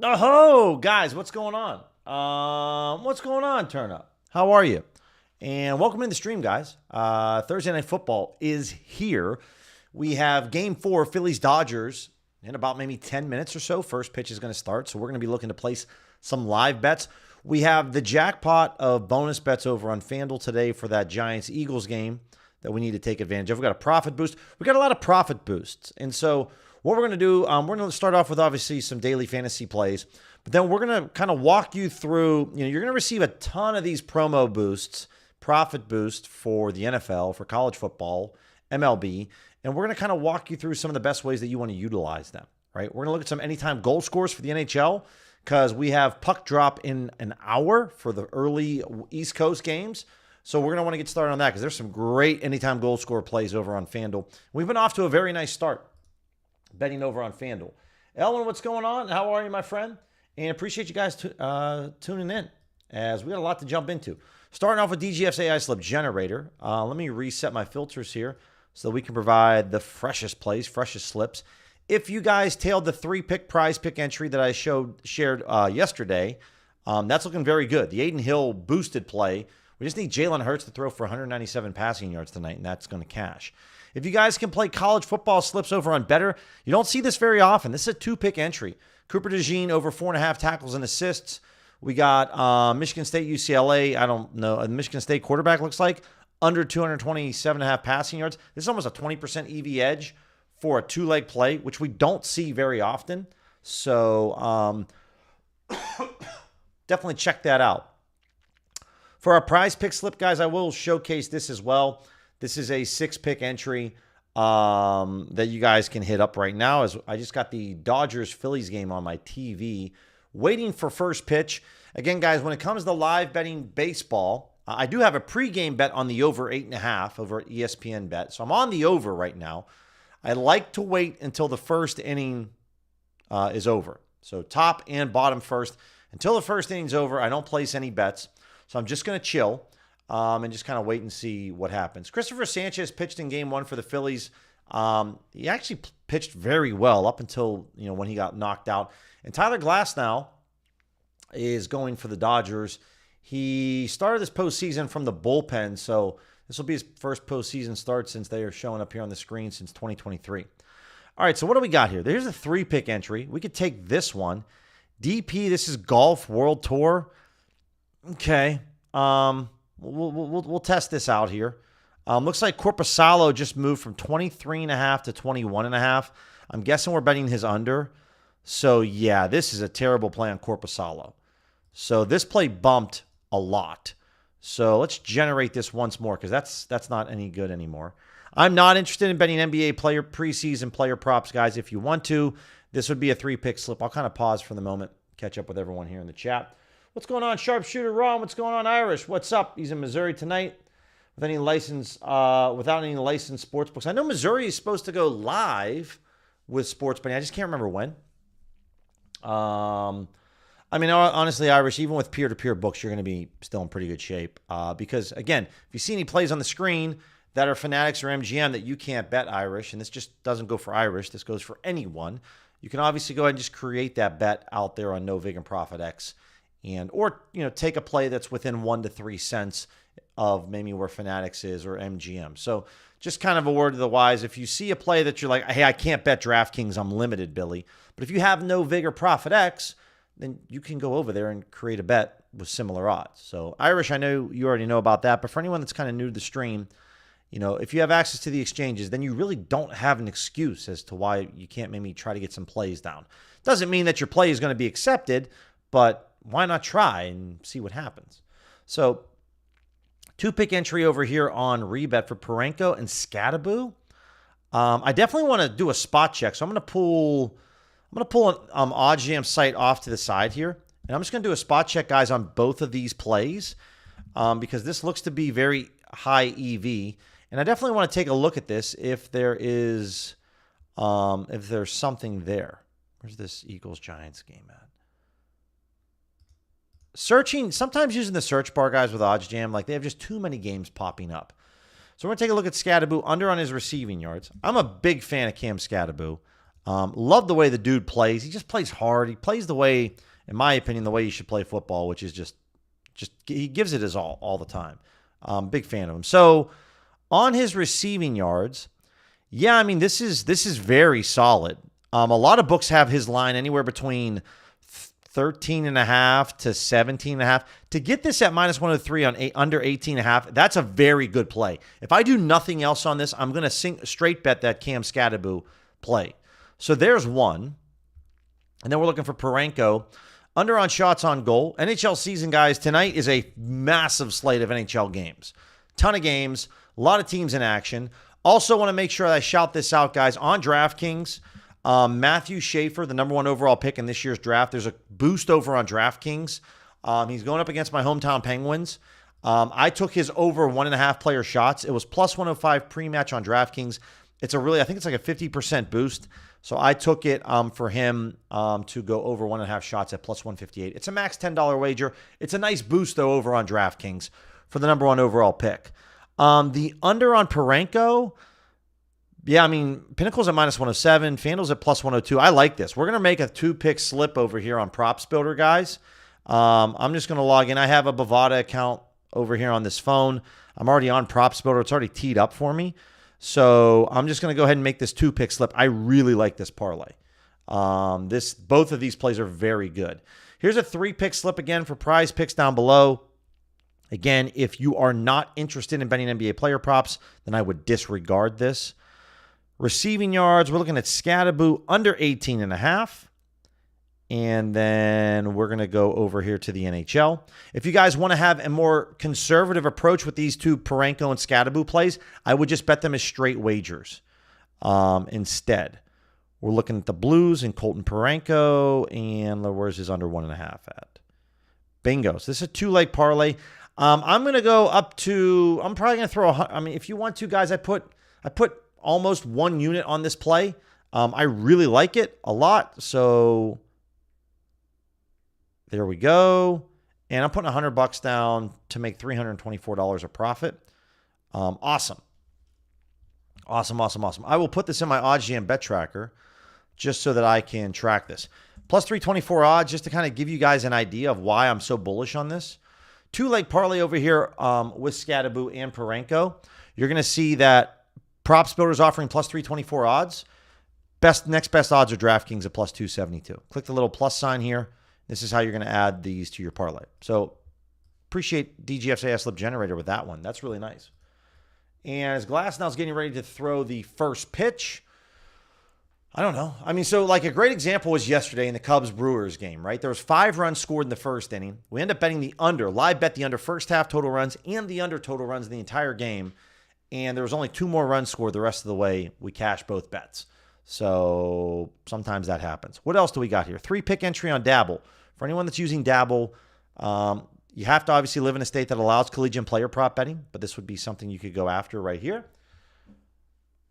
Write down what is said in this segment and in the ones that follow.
Oh, guys, what's going on? What's going on, Turn Up? How are you? And welcome in the stream, guys. Thursday Night Football is here. We have Game 4, Phillies-Dodgers, in about maybe 10 minutes or so. First pitch is going to start, so we're going to be looking to place some live bets. We have the jackpot of bonus bets over on FanDuel today for that Giants-Eagles game that we need to take advantage of. We got a profit boost. We got a lot of profit boosts. And so what we're going to do, we're going to start off with obviously some daily fantasy plays, but then we're going to kind of walk you through, you're going to receive a ton of these promo boosts, profit boost for the NFL, for college football, MLB, and we're going to kind of walk you through some of the best ways that you want to utilize them, right? We're going to look at some anytime goal scores for the NHL because we have puck drop in an hour for the early East Coast games. So we're going to want to get started on that because there's some great anytime goal score plays over on FanDuel. We've been off to a very nice start betting over on FanDuel. Ellen, what's going on? How are you, my friend? And appreciate you guys tuning in as we got a lot to jump into. Starting off with DGF's AI Slip Generator. Let me reset my filters here so that we can provide the freshest plays, freshest slips. If you guys tailed the 3-pick prize pick entry that I shared yesterday, that's looking very good. The Aiden Hill boosted play. We just need Jalen Hurts to throw for 197 passing yards tonight, and that's going to cash. If you guys can play college football slips over on Better, you don't see this very often. This is a 2-pick entry. Cooper DeJean over 4.5 tackles and assists. We got Michigan State, UCLA. I don't know. Michigan State quarterback looks like under 227.5 passing yards. This is almost a 20% EV edge for a 2-leg play, which we don't see very often. So definitely check that out. For our prize pick slip, guys, I will showcase this as well. This is a 6-pick entry that you guys can hit up right now. As I just got the Dodgers-Phillies game on my TV, waiting for first pitch. Again, guys, when it comes to live betting baseball, I do have a pregame bet on the over 8.5 over at ESPN Bet. So I'm on the over right now. I like to wait until the first inning is over. So top and bottom first. Until the first inning's over, I don't place any bets. So I'm just going to chill and just kind of wait and see what happens. Christopher Sanchez pitched in game 1 for the Phillies. He actually pitched very well up until when he got knocked out. And Tyler Glasnow is going for the Dodgers. He started this postseason from the bullpen, so this will be his first postseason start since they are showing up here on the screen since 2023. All right, so what do we got here? There's a 3-pick entry. We could take this one. DP, this is Golf World Tour. Okay, we'll test this out here. Looks like Corpusalo just moved from 23.5 to 21.5. I'm guessing we're betting his under. So yeah, this is a terrible play on Corpusalo. So this play bumped a lot. So let's generate this once more because that's not any good anymore. I'm not interested in betting NBA player preseason player props, guys. If you want to, this would be a 3-pick slip. I'll kind of pause for the moment, catch up with everyone here in the chat. What's going on, Sharpshooter Ron? What's going on, Irish? What's up? He's in Missouri tonight with any license, without any licensed sports books. I know Missouri is supposed to go live with sports betting. I just can't remember when. I mean, honestly, Irish, even with peer-to-peer books, you're going to be still in pretty good shape. Because, again, if you see any plays on the screen that are Fanatics or MGM that you can't bet, Irish, and this just doesn't go for Irish, this goes for anyone, you can obviously go ahead and just create that bet out there on NoVig and ProfitX. Or take a play that's within 1 to 3 cents of maybe where Fanatics is or MGM. So just kind of a word to the wise. If you see a play that you're like, hey, I can't bet DraftKings, I'm limited, Billy. But if you have NoVig or ProfitX, then you can go over there and create a bet with similar odds. So Irish, I know you already know about that. But for anyone that's kind of new to the stream, if you have access to the exchanges, then you really don't have an excuse as to why you can't maybe try to get some plays down. Doesn't mean that your play is going to be accepted, but why not try and see what happens? So 2-pick entry over here on Rebet for Parenko and Scadaboo. I definitely want to do a spot check. So I'm going to pull an OddsJam site off to the side here. And I'm just going to do a spot check, guys, on both of these plays because this looks to be very high EV. And I definitely want to take a look at this if there's something there. Where's this Eagles-Giants game at? Searching, sometimes using the search bar, guys, with OddsJam, like they have just too many games popping up. So we're going to take a look at Scadaboo under on his receiving yards. I'm a big fan of Cam Scadaboo. Love the way the dude plays. He just plays hard. He plays the way, in my opinion, the way you should play football, which is just he gives it his all the time. Big fan of him. So on his receiving yards, yeah, I mean, this is very solid. A lot of books have his line anywhere between 13.5 to 17.5. To get this at minus 103 on under 18.5, that's a very good play. If I do nothing else on this, I'm going to straight bet that Cam Scatterboo play. So there's one. And then we're looking for Parenko. Under on shots on goal. NHL season, guys, tonight is a massive slate of NHL games. Ton of games. A lot of teams in action. Also want to make sure that I shout this out, guys. On DraftKings, Matthew Schaefer, the number 1 overall pick in this year's draft. There's a boost over on DraftKings. He's going up against my hometown Penguins. I took his over 1.5 player shots. It was plus 105 pre-match on DraftKings. It's I think it's like a 50% boost. So I took it for him to go over 1.5 shots at plus 158. It's a max $10 wager. It's a nice boost, though, over on DraftKings for the number 1 overall pick. The under on Parenko, yeah, I mean, Pinnacle's at minus 107. FanDuel's at plus 102. I like this. We're going to make a 2-pick slip over here on Props Builder, guys. I'm just going to log in. I have a Bovada account over here on this phone. I'm already on Props Builder. It's already teed up for me. So I'm just going to go ahead and make this 2-pick slip. I really like this parlay. Both of these plays are very good. Here's a 3-pick slip again for PrizePicks down below. Again, if you are not interested in betting NBA player props, then I would disregard this. Receiving yards, we're looking at Scatterboo under 18.5. And then we're going to go over here to the NHL. If you guys want to have a more conservative approach with these two Parenko and Scatterboo plays, I would just bet them as straight wagers instead. We're looking at the Blues and Colton Parenko. And where's his under 1.5 at? Bingo. So this is a 2-leg parlay. I'm going to go up to, I'm probably going to throw, if you want to, guys, I put almost 1 unit on this play. I really like it a lot. So there we go. And I'm putting $100 down to make $324 a profit. Awesome. Awesome. I will put this in my OddsJam bet tracker just so that I can track this. Plus 324 odds, just to kind of give you guys an idea of why I'm so bullish on this. 2-leg parlay over here with Scatterboo and Parenko. You're going to see that Props Builder is offering plus 324 odds. Next best odds are DraftKings at plus 272. Click the little plus sign here. This is how you're going to add these to your parlay. So appreciate DGF's slip generator with that one. That's really nice. And as Glasnow's getting ready to throw the first pitch, I don't know. So like a great example was yesterday in the Cubs-Brewers game, right? There was 5 runs scored in the first inning. We end up betting the under, live bet the under first half total runs and the under total runs in the entire game. And there was only 2 more runs scored the rest of the way. We cashed both bets. So sometimes that happens. What else do we got here? 3-pick entry on Dabble. For anyone that's using Dabble, you have to obviously live in a state that allows collegiate player prop betting, but this would be something you could go after right here.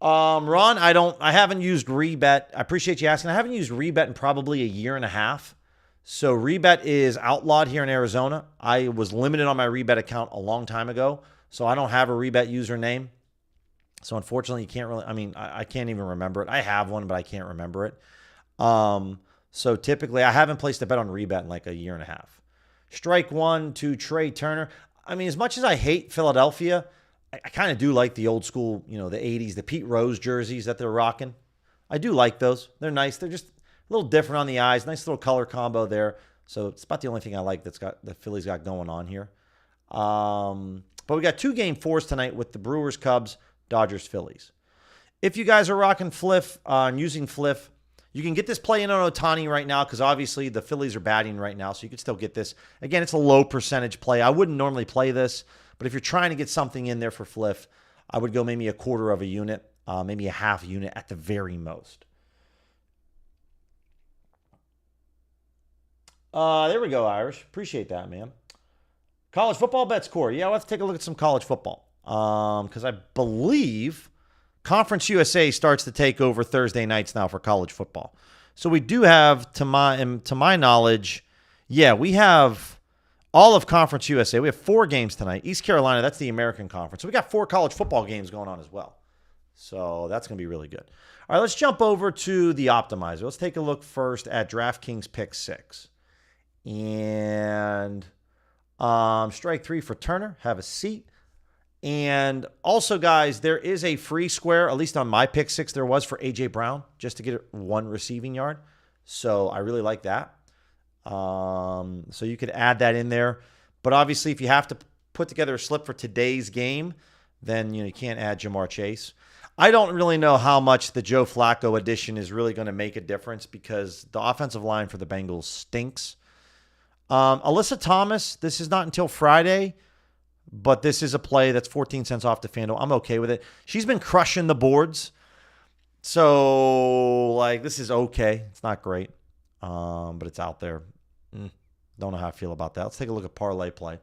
Ron, I haven't used Rebet. I appreciate you asking. I haven't used Rebet in probably a year and a half. So Rebet is outlawed here in Arizona. I was limited on my Rebet account a long time ago, so I don't have a Rebet username. So unfortunately, you can't really, I can't even remember it. I have one, but I can't remember it. So typically, I haven't placed a bet on Rebet in like a year and a half. Strike one to Trey Turner. As much as I hate Philadelphia, I kind of do like the old school, the 80s, the Pete Rose jerseys that they're rocking. I do like those. They're nice. They're just a little different on the eyes. Nice little color combo there. So it's about the only thing I like the Phillies got going on here. But we got 2 game 4s tonight with the Brewers, Cubs, Dodgers, Phillies. If you guys are rocking Fliff and using Fliff, you can get this play in on Ohtani right now because obviously the Phillies are batting right now, so you could still get this. Again, it's a low percentage play. I wouldn't normally play this, but if you're trying to get something in there for Fliff, I would go maybe a 1/4 of a unit, maybe a half unit at the very most. There we go, Irish. Appreciate that, man. College football bet score. Yeah, we'll have to take a look at some college football because I believe Conference USA starts to take over Thursday nights now for college football. So we do have, to my knowledge, we have all of Conference USA. We have 4 games tonight. East Carolina, that's the American Conference. So we got 4 college football games going on as well. So that's going to be really good. All right, let's jump over to the optimizer. Let's take a look first at DraftKings Pick 6. And strike 3 for Turner. Have a seat. And also, guys, there is a free square, at least on my Pick 6 there was, for A.J. Brown, just to get 1 receiving yard. So I really like that. So you could add that in there. But obviously, if you have to put together a slip for today's game, then you can't add Jamar Chase. I don't really know how much the Joe Flacco addition is really going to make a difference because the offensive line for the Bengals stinks. Alyssa Thomas, this is not until Friday, but this is a play that's 14 cents off to FanDuel. I'm okay with it. She's been crushing the boards. So, this is okay. It's not great, but it's out there. Don't know how I feel about that. Let's take a look at parlay play.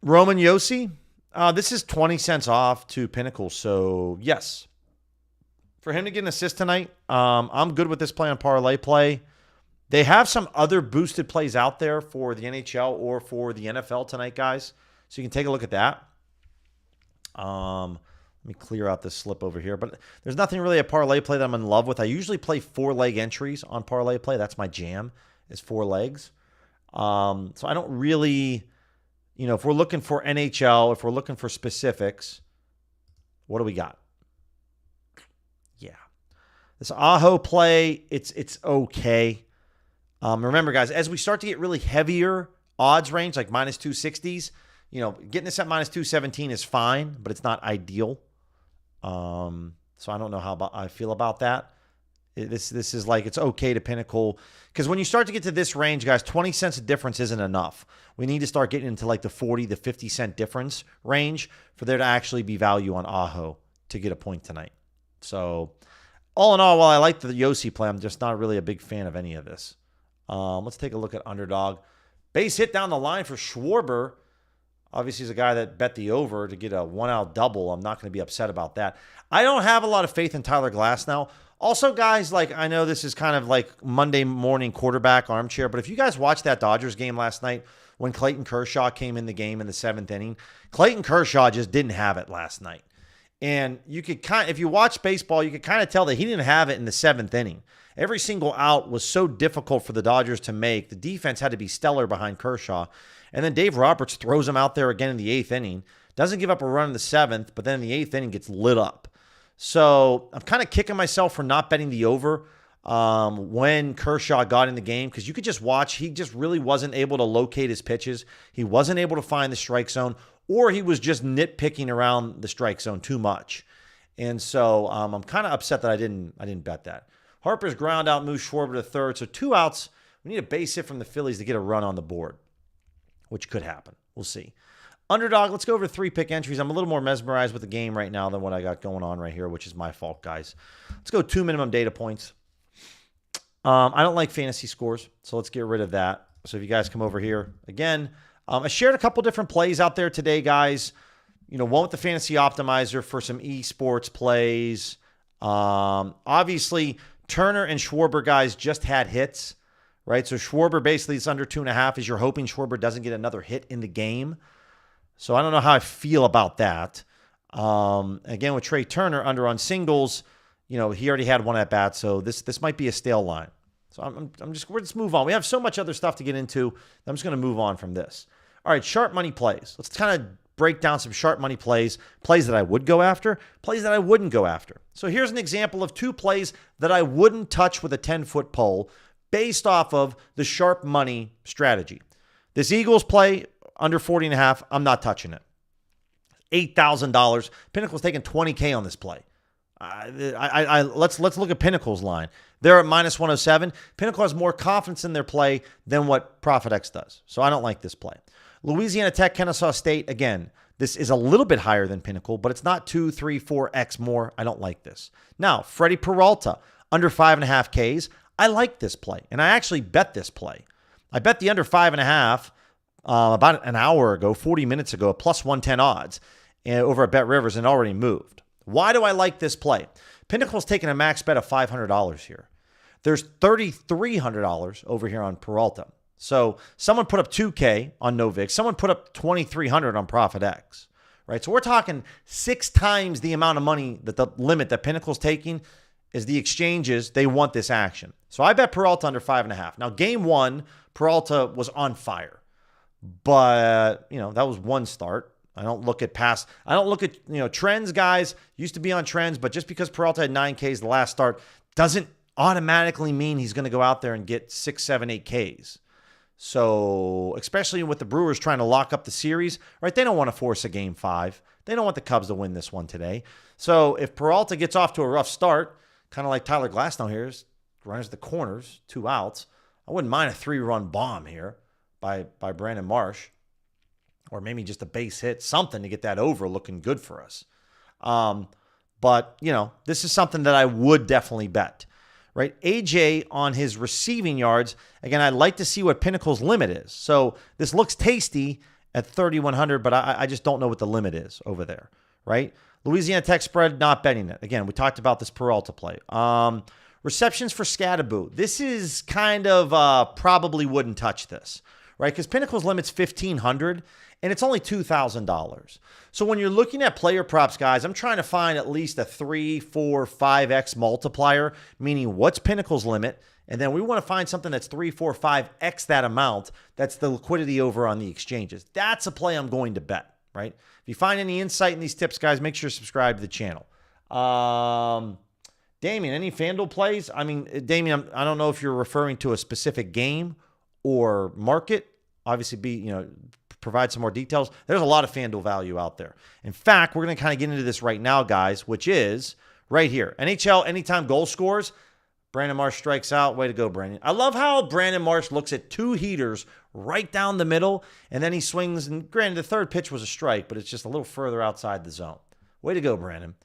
Roman Yossi, this is 20 cents off to Pinnacle. So, yes. For him to get an assist tonight, I'm good with this play on parlay play. They have some other boosted plays out there for the NHL or for the NFL tonight, guys. So you can take a look at that. Let me clear out this slip over here. But there's nothing really a parlay play that I'm in love with. I usually play 4-leg entries on parlay play. That's my jam, is 4 legs. So I don't really, if we're looking for NHL, if we're looking for specifics, what do we got? Yeah. This Aho play, it's okay. Remember, guys, as we start to get really heavier odds range, like minus 260s, getting this at minus 217 is fine, but it's not ideal. So I don't know how I feel about that. This is it's okay to Pinnacle. Because when you start to get to this range, guys, 20 cents of difference isn't enough. We need to start getting into the 40 to 50 cent difference range for there to actually be value on Aho to get a point tonight. So all in all, while I like the Yossi play, I'm just not really a big fan of any of this. Let's take a look at underdog. Base hit down the line for Schwarber. Obviously, he's a guy that bet the over to get a 1-out double. I'm not going to be upset about that. I don't have a lot of faith in Tyler Glass now. Also, guys, I know this is kind of like Monday morning quarterback armchair, but if you guys watched that Dodgers game last night when Clayton Kershaw came in the game in the 7th inning, Clayton Kershaw just didn't have it last night. And you could if you watch baseball, you could kind of tell that he didn't have it in the 7th inning. Every single out was so difficult for the Dodgers to make. The defense had to be stellar behind Kershaw. And then Dave Roberts throws him out there again in the 8th inning. Doesn't give up a run in the 7th, but then in the 8th inning gets lit up. So I'm kind of kicking myself for not betting the over when Kershaw got in the game because you could just watch. He just really wasn't able to locate his pitches. He wasn't able to find the strike zone, or he was just nitpicking around the strike zone too much. And so I'm kind of upset that I didn't bet that. Harper's ground out moves Schwarber to third. So 2 outs. We need a base hit from the Phillies to get a run on the board, which could happen. We'll see. Underdog, let's go over to 3-pick entries. I'm a little more mesmerized with the game right now than what I got going on right here, which is my fault, guys. Let's go 2 minimum data points. I don't like fantasy scores, so let's get rid of that. So if you guys come over here, again, I shared a couple different plays out there today, guys. One with the fantasy optimizer for some esports plays. Obviously, Turner and Schwarber, guys, just had hits, right? So Schwarber basically is under 2.5 as you're hoping Schwarber doesn't get another hit in the game. So I don't know how I feel about that. Again, with Trey Turner under on singles, he already had 1 at bat, so this might be a stale line. So we're just move on. We have so much other stuff to get into. I'm just going to move on from this. All right, sharp money plays. Let's kind of break down some sharp money plays that I would go after, plays that I wouldn't go after. So here's an example of 2 plays that I wouldn't touch with a 10-foot pole based off of the sharp money strategy. This Eagles play under 40.5, I'm not touching it. $8,000. Pinnacle's taking $20K on this play. Let's look at Pinnacle's line. They're at minus 107. Pinnacle has more confidence in their play than what PrizePicks does. So I don't like this play. Louisiana Tech, Kennesaw State, again, this is a little bit higher than Pinnacle, but it's not 2, 3, 4x more. I don't like this. Now, Freddie Peralta, under 5.5 Ks. I like this play, and I actually bet this play. I bet the under 5.5 about an hour ago, 40 minutes ago, at plus 110 odds over at Bet Rivers and already moved. Why do I like this play? Pinnacle's taking a max bet of $500 here. There's $3,300 over here on Peralta. So someone put up $2K on Novik. Someone put up $2,300 on ProfitX, right? So we're talking 6 times the amount of money that the limit that Pinnacle's taking is the exchanges. They want this action. So I bet Peralta under 5.5. Now, game 1, Peralta was on fire, but that was one start. I don't look at trends, guys. Used to be on trends, but just because Peralta had 9 Ks the last start doesn't automatically mean he's going to go out there and get 6, 7, 8 Ks. So, especially with the Brewers trying to lock up the series, right? They don't want to force a game 5. They don't want the Cubs to win this one today. So, if Peralta gets off to a rough start, kind of like Tyler Glasnow here, runs the corners, 2 outs, I wouldn't mind a 3-run bomb here by Brandon Marsh, or maybe just a base hit, something to get that over looking good for us. But, this is something that I would definitely bet, right? AJ on his receiving yards, again, I'd like to see what Pinnacle's limit is. So this looks tasty at 3,100, but I just don't know what the limit is over there, right? Louisiana Tech spread, not betting it. Again, we talked about this Peralta play. Receptions for Scatterboo. This is kind of probably wouldn't touch this, right? Because Pinnacle's limit's 1,500, and it's only $2,000. So when you're looking at player props, guys, I'm trying to find at least a 3, 4, 5x multiplier, meaning what's Pinnacle's limit, and then we want to find something that's 3, 4, 5x that amount. That's the liquidity over on the exchanges. That's a play I'm going to bet, right? If you find any insight in these tips, guys, make sure to subscribe to the channel. Damien, any FanDuel plays? I mean, Damien, I don't know if you're referring to a specific game or market. Obviously, provide some more details. There's a lot of FanDuel value out there. In fact, we're going to kind of get into this right now, guys, which is right here. NHL anytime goal scores. Brandon Marsh strikes out. Way to go, Brandon. I love how Brandon Marsh looks at 2 heaters right down the middle, and then he swings. And granted, the third pitch was a strike, but it's just a little further outside the zone. Way to go, Brandon.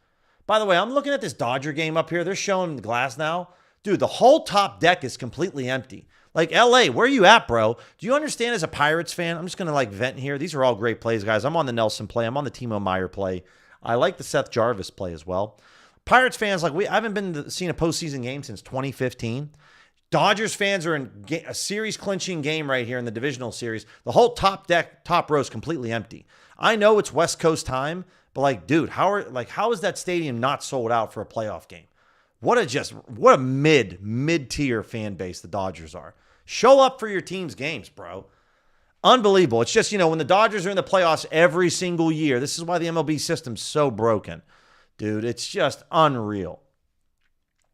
By the way, I'm looking at this Dodger game up here. They're showing the glass now. Dude, the whole top deck is completely empty. Like, LA, where are you at, bro? Do you understand as a Pirates fan? I'm just going to, vent here. These are all great plays, guys. I'm on the Nelson play. I'm on the Timo Meyer play. I like the Seth Jarvis play as well. Pirates fans, I haven't seeing a postseason game since 2015. Dodgers fans are in a series-clinching game right here in the divisional series. The whole top row is completely empty. I know it's West Coast time, but, dude, how is that stadium not sold out for a playoff game? What a mid-tier fan base the Dodgers are. Show up for your team's games, bro. Unbelievable. It's just, when the Dodgers are in the playoffs every single year, this is why the MLB system's so broken. Dude, it's just unreal.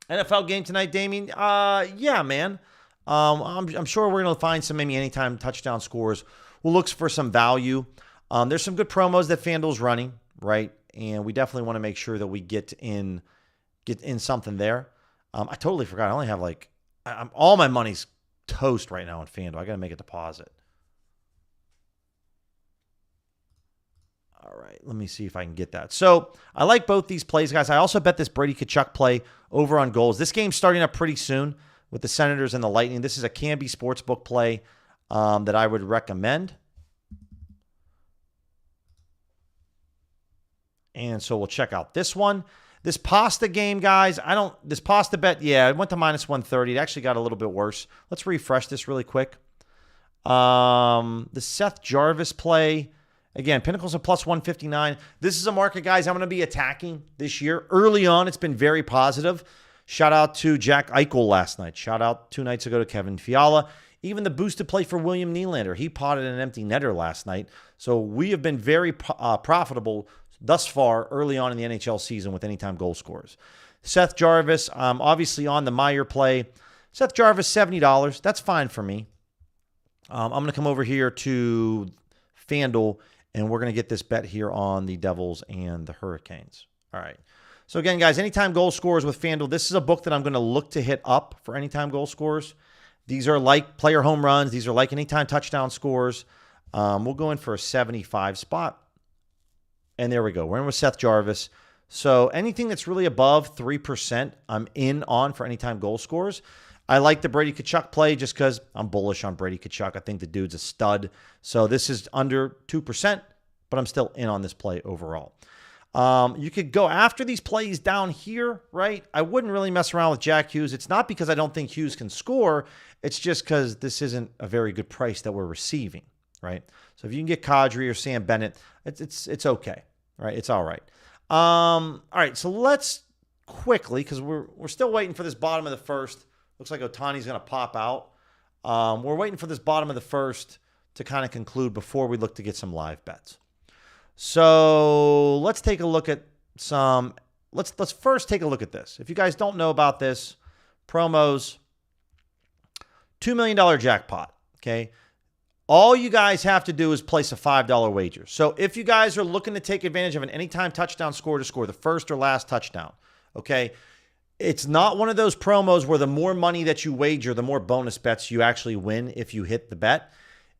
NFL game tonight, Damien? Yeah, man. I'm sure we're going to find some maybe anytime touchdown scores. We'll look for some value. There's some good promos that FanDuel's running, right? And we definitely want to make sure that we get in something there. I totally forgot. I only have all my money's toast right now on FanDuel. I got to make a deposit. All right, let me see if I can get that. So I like both these plays, guys. I also bet this Brady Tkachuk play over on goals. This game's starting up pretty soon with the Senators and the Lightning. This is a Canby Sportsbook play that I would recommend. And so we'll check out this one. This Pasta game, guys, this Pasta bet, yeah, it went to minus 130. It actually got a little bit worse. Let's refresh this really quick. The Seth Jarvis play, again, Pinnacle's a plus 159. This is a market, guys, I'm going to be attacking this year. Early on, it's been very positive. Shout out to Jack Eichel last night. Shout out 2 nights ago to Kevin Fiala. Even the boosted play for William Nylander. He potted an empty netter last night. So we have been very profitable thus far early on in the NHL season with anytime goal scorers. Seth Jarvis, obviously on the Meyer play. Seth Jarvis, $70. That's fine for me. I'm going to come over here to FanDuel, and we're going to get this bet here on the Devils and the Hurricanes. All right. So again, guys, anytime goal scorers with FanDuel, this is a book that I'm going to look to hit up for anytime goal scorers. These are like player home runs. These are like anytime touchdown scores. We'll go in for a 75 spot. And there we go. We're in with Seth Jarvis. So anything that's really above 3%, I'm in on for anytime goal scores. I like the Brady Tkachuk play just because I'm bullish on Brady Tkachuk. I think the dude's a stud. So this is under 2%, but I'm still in on this play overall. You could go after these plays down here, right? I wouldn't really mess around with Jack Hughes. It's not because I don't think Hughes can score. It's just because this isn't a very good price that we're receiving, right? So if you can get Kadri or Sam Bennett, it's okay. right? It's all right. All right, so let's quickly, because we're still waiting for this bottom of the first. Looks like Ohtani's going to pop out. We're waiting for this bottom of the first to kind of conclude before we look to get some live bets. So let's take a look at some. Let's first take a look at this. If you guys don't know about this, promos, $2 million jackpot. Okay. All you guys have to do is place a $5 wager. So if you guys are looking to take advantage of an anytime touchdown score to score the first or last touchdown, okay, it's not one of those promos where the more money that you wager, the more bonus bets you actually win if you hit the bet.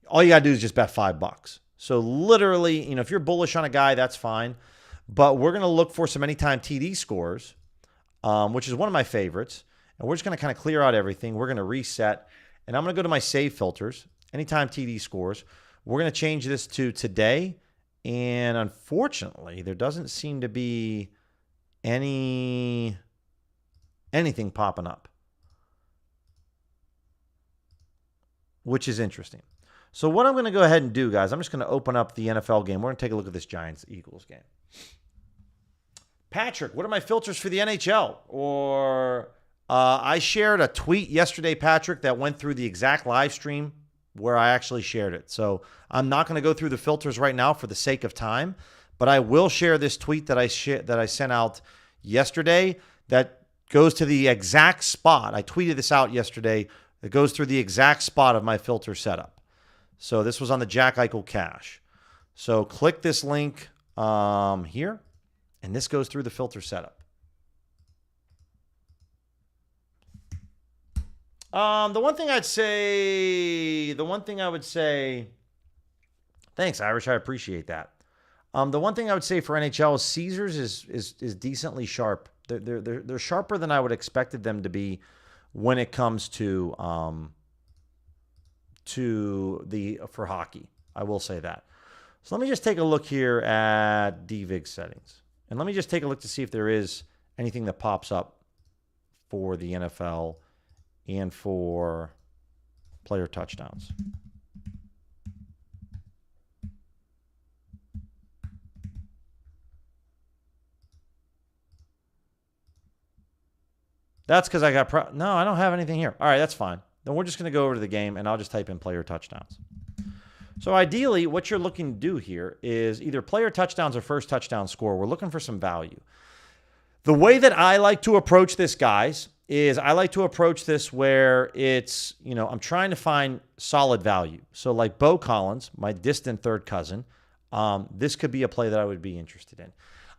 All you got to do is just bet $5. So literally, if you're bullish on a guy, that's fine. But we're going to look for some anytime TD scores, which is one of my favorites. And we're just going to kind of clear out everything. We're going to reset. And I'm going to go to my save filters. Anytime TD scores. We're going to change this to today. And unfortunately, there doesn't seem to be anything popping up, which is interesting. So what I'm going to go ahead and do, guys, I'm just going to open up the NFL game. We're going to take a look at this Giants-Eagles game. Patrick, what are my filters for the NHL? Or I shared a tweet yesterday, Patrick, that went through the exact live stream where I actually shared it. So I'm not going to go through the filters right now for the sake of time, but I will share this tweet that I sent out yesterday that goes to the exact spot. I tweeted this out yesterday. It goes through the exact spot of my filter setup. So this was on the Jack Eichel cash. So click this link here, and this goes through the filter setup. The one thing I would say, thanks, Irish, I appreciate that. The one thing I would say for NHL is Caesars is decently sharp. They're sharper than I would expected them to be when it comes to for hockey. I will say that. So let me just take a look here at DVIG settings, and let me just take a look to see if there is anything that pops up for the NFL and for player touchdowns. That's because I got no, I don't have anything here. All right, that's fine. Then we're just going to go over to the game, and I'll just type in player touchdowns. So ideally, what you're looking to do here is either player touchdowns or first touchdown score. We're looking for some value. The way that I like to approach this, guys, is I like to approach this where it's, I'm trying to find solid value. So like Bo Collins, my distant third cousin, this could be a play that I would be interested in.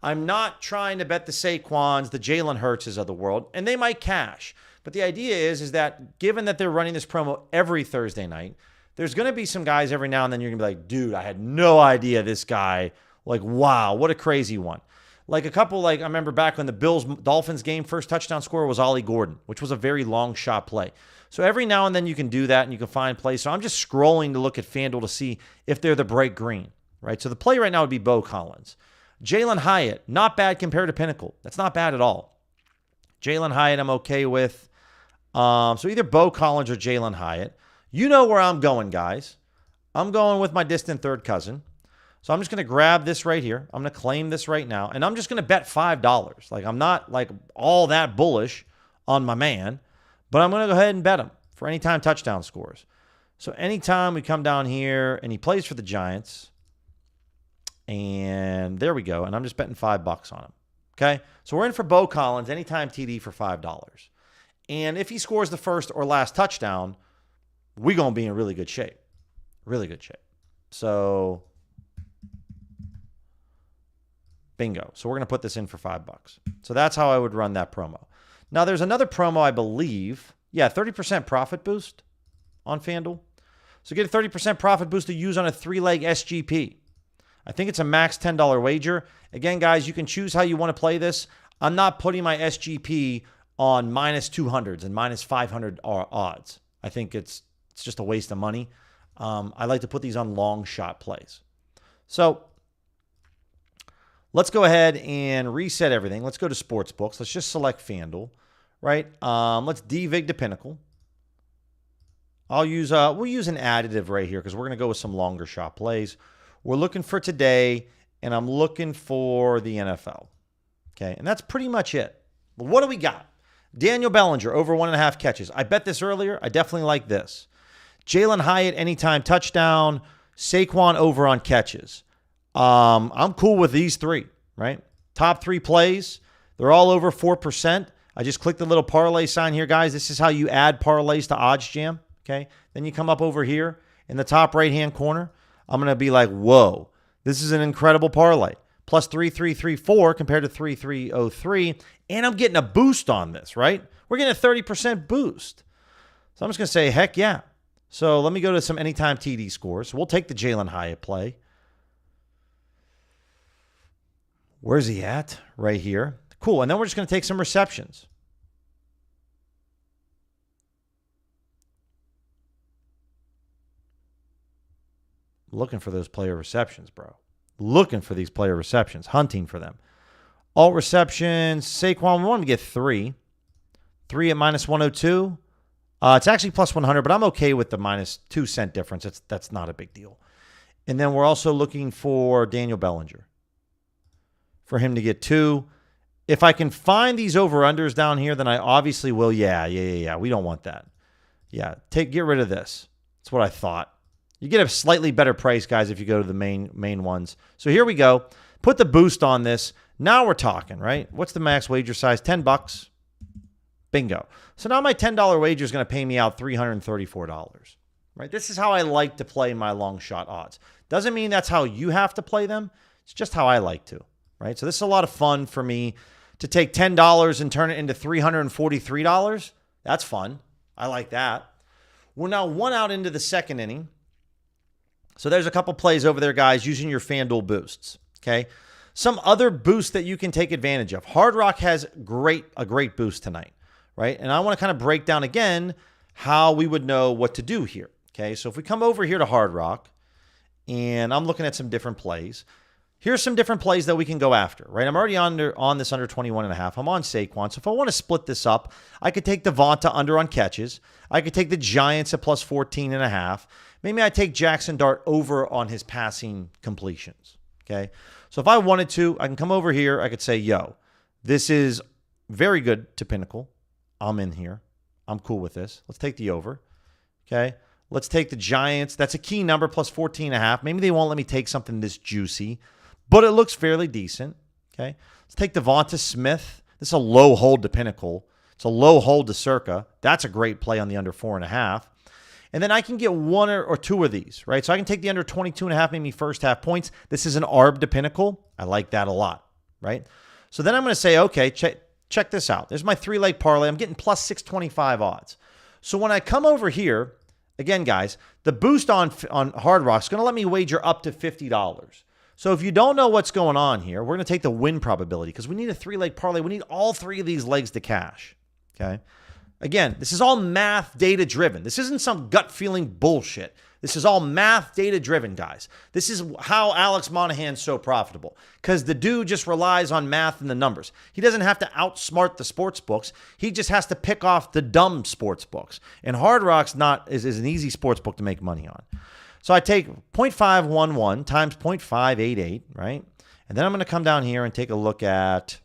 I'm not trying to bet the Saquons, the Jalen Hurtses of the world, and they might cash. But the idea is that given that they're running this promo every Thursday night, there's going to be some guys every now and then you're going to be like, dude, I had no idea this guy, like, wow, what a crazy one. Like a couple, I remember back when the Bills-Dolphins game, first touchdown scorer was Ollie Gordon, which was a very long shot play. So every now and then you can do that and you can find plays. So I'm just scrolling to look at FanDuel to see if they're the bright green, right? So the play right now would be Bo Collins. Jalen Hyatt, not bad compared to Pinnacle. That's not bad at all. Jalen Hyatt I'm okay with. So either Bo Collins or Jalen Hyatt. You know where I'm going, guys. I'm going with my distant third cousin. So I'm just going to grab this right here. I'm going to claim this right now. And I'm just going to bet $5. I'm not all that bullish on my man. But I'm going to go ahead and bet him for anytime touchdown scores. So anytime we come down here and he plays for the Giants. And there we go. And I'm just betting $5 on him. Okay. So we're in for Bo Collins, anytime TD for $5. And if he scores the first or last touchdown, we're going to be in really good shape. Really good shape. So bingo. So we're going to put this in for $5. So that's how I would run that promo. Now there's another promo, I believe. Yeah, 30% profit boost on FanDuel. So get a 30% profit boost to use on a 3-leg SGP. I think it's a max $10 wager. Again, guys, you can choose how you want to play this. I'm not putting my SGP on minus 200s and minus 500 odds. I think it's just a waste of money. I like to put these on long shot plays. So let's go ahead and reset everything. Let's go to Sportsbooks. Let's just select FanDuel, right? Let's DVIG to Pinnacle. We'll use an additive right here because we're going to go with some longer shot plays. We're looking for today and I'm looking for the NFL. Okay, and that's pretty much it. But what do we got? Daniel Bellinger, over 1.5 catches. I bet this earlier. I definitely like this. Jalen Hyatt, anytime touchdown. Saquon, over on catches. I'm cool with these three, right? Top 3 plays. They're all over 4%. I just clicked the little parlay sign here, guys. This is how you add parlays to OddsJam, okay? Then you come up over here in the top right-hand corner. I'm going to be like, whoa, this is an incredible parlay. Plus 3,334 compared to 3,303. And I'm getting a boost on this, right? We're getting a 30% boost. So I'm just going to say, heck yeah. So let me go to some anytime TD scores. We'll take the Jalen Hyatt play. Where's he at? Right here. Cool. And then we're just going to take some receptions. Looking for those player receptions, bro. Looking for these player receptions. Hunting for them. All receptions. Saquon, we want to get 3. 3 at minus 102. It's actually plus 100, but I'm okay with the minus 2 cent difference. That's not a big deal. And then we're also looking for Daniel Bellinger. For him to get 2. If I can find these over-unders down here, then I obviously will. Yeah. We don't want that. Yeah, get rid of this. That's what I thought. You get a slightly better price, guys, if you go to the main ones. So here we go. Put the boost on this. Now we're talking, right? What's the max wager size? $10. Bingo. So now my $10 wager is going to pay me out $334, right? This is how I like to play my long shot odds. Doesn't mean that's how you have to play them. It's just how I like to, right? So this is a lot of fun for me to take $10 and turn it into $343. That's fun. I like that. We're now 1 out into the second inning. So there's a couple plays over there, guys, using your FanDuel boosts, okay? Some other boosts that you can take advantage of. Hard Rock has a great boost tonight, right? And I want to kind of break down again how we would know what to do here, okay? So if we come over here to Hard Rock, and I'm looking at some different plays. Here's some different plays that we can go after, right? I'm already on this under 21.5. I'm on Saquon. So if I want to split this up, I could take Devonta under on catches. I could take the Giants at plus 14.5. Maybe I take Jackson Dart over on his passing completions, okay? So if I wanted to, I can come over here. I could say, yo, this is very good to Pinnacle. I'm in here. I'm cool with this. Let's take the over, okay? Let's take the Giants. That's a key number, plus 14.5. Maybe they won't let me take something this juicy, but it looks fairly decent, okay? Let's take Devonta Smith. This is a low hold to Pinnacle. It's a low hold to Circa. That's a great play on the under 4.5. And then I can get 1 or 2 of these, right? So I can take the under 22.5, maybe first half points. This is an ARB to Pinnacle. I like that a lot, right? So then I'm going to say, okay, check this out. There's my 3-leg parlay. I'm getting plus 625 odds. So when I come over here, again, guys, the boost on Hard Rock is going to let me wager up to $50. So if you don't know what's going on here, we're going to take the win probability because we need a 3-leg parlay. We need all 3 of these legs to cash, okay? Again, this is all math data driven. This isn't some gut feeling bullshit. This is all math data driven, guys. This is how Alex Monahan's so profitable because the dude just relies on math and the numbers. He doesn't have to outsmart the sports books. He just has to pick off the dumb sports books. And Hard Rock's is an easy sports book to make money on. So I take 0.511 times 0.588, right? And then I'm going to come down here and take a look at,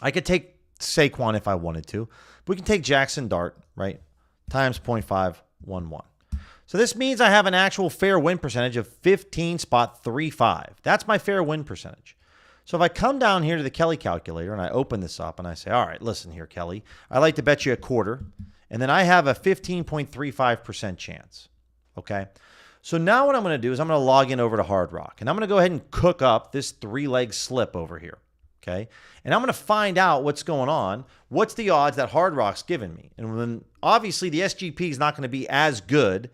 I could take Saquon if I wanted to. We can take Jackson Dart, right, times 0.511. So this means I have an actual fair win percentage of 15.35. That's my fair win percentage. So if I come down here to the Kelly calculator and I open this up and I say, all right, listen here, Kelly, I like to bet you a quarter. And then I have a 15.35% chance, okay? So now what I'm going to do is I'm going to log in over to Hard Rock. And I'm going to go ahead and cook up this 3-leg slip over here. Okay. And I'm going to find out what's going on. What's the odds that Hard Rock's given me? And then obviously the SGP is not going to be as good.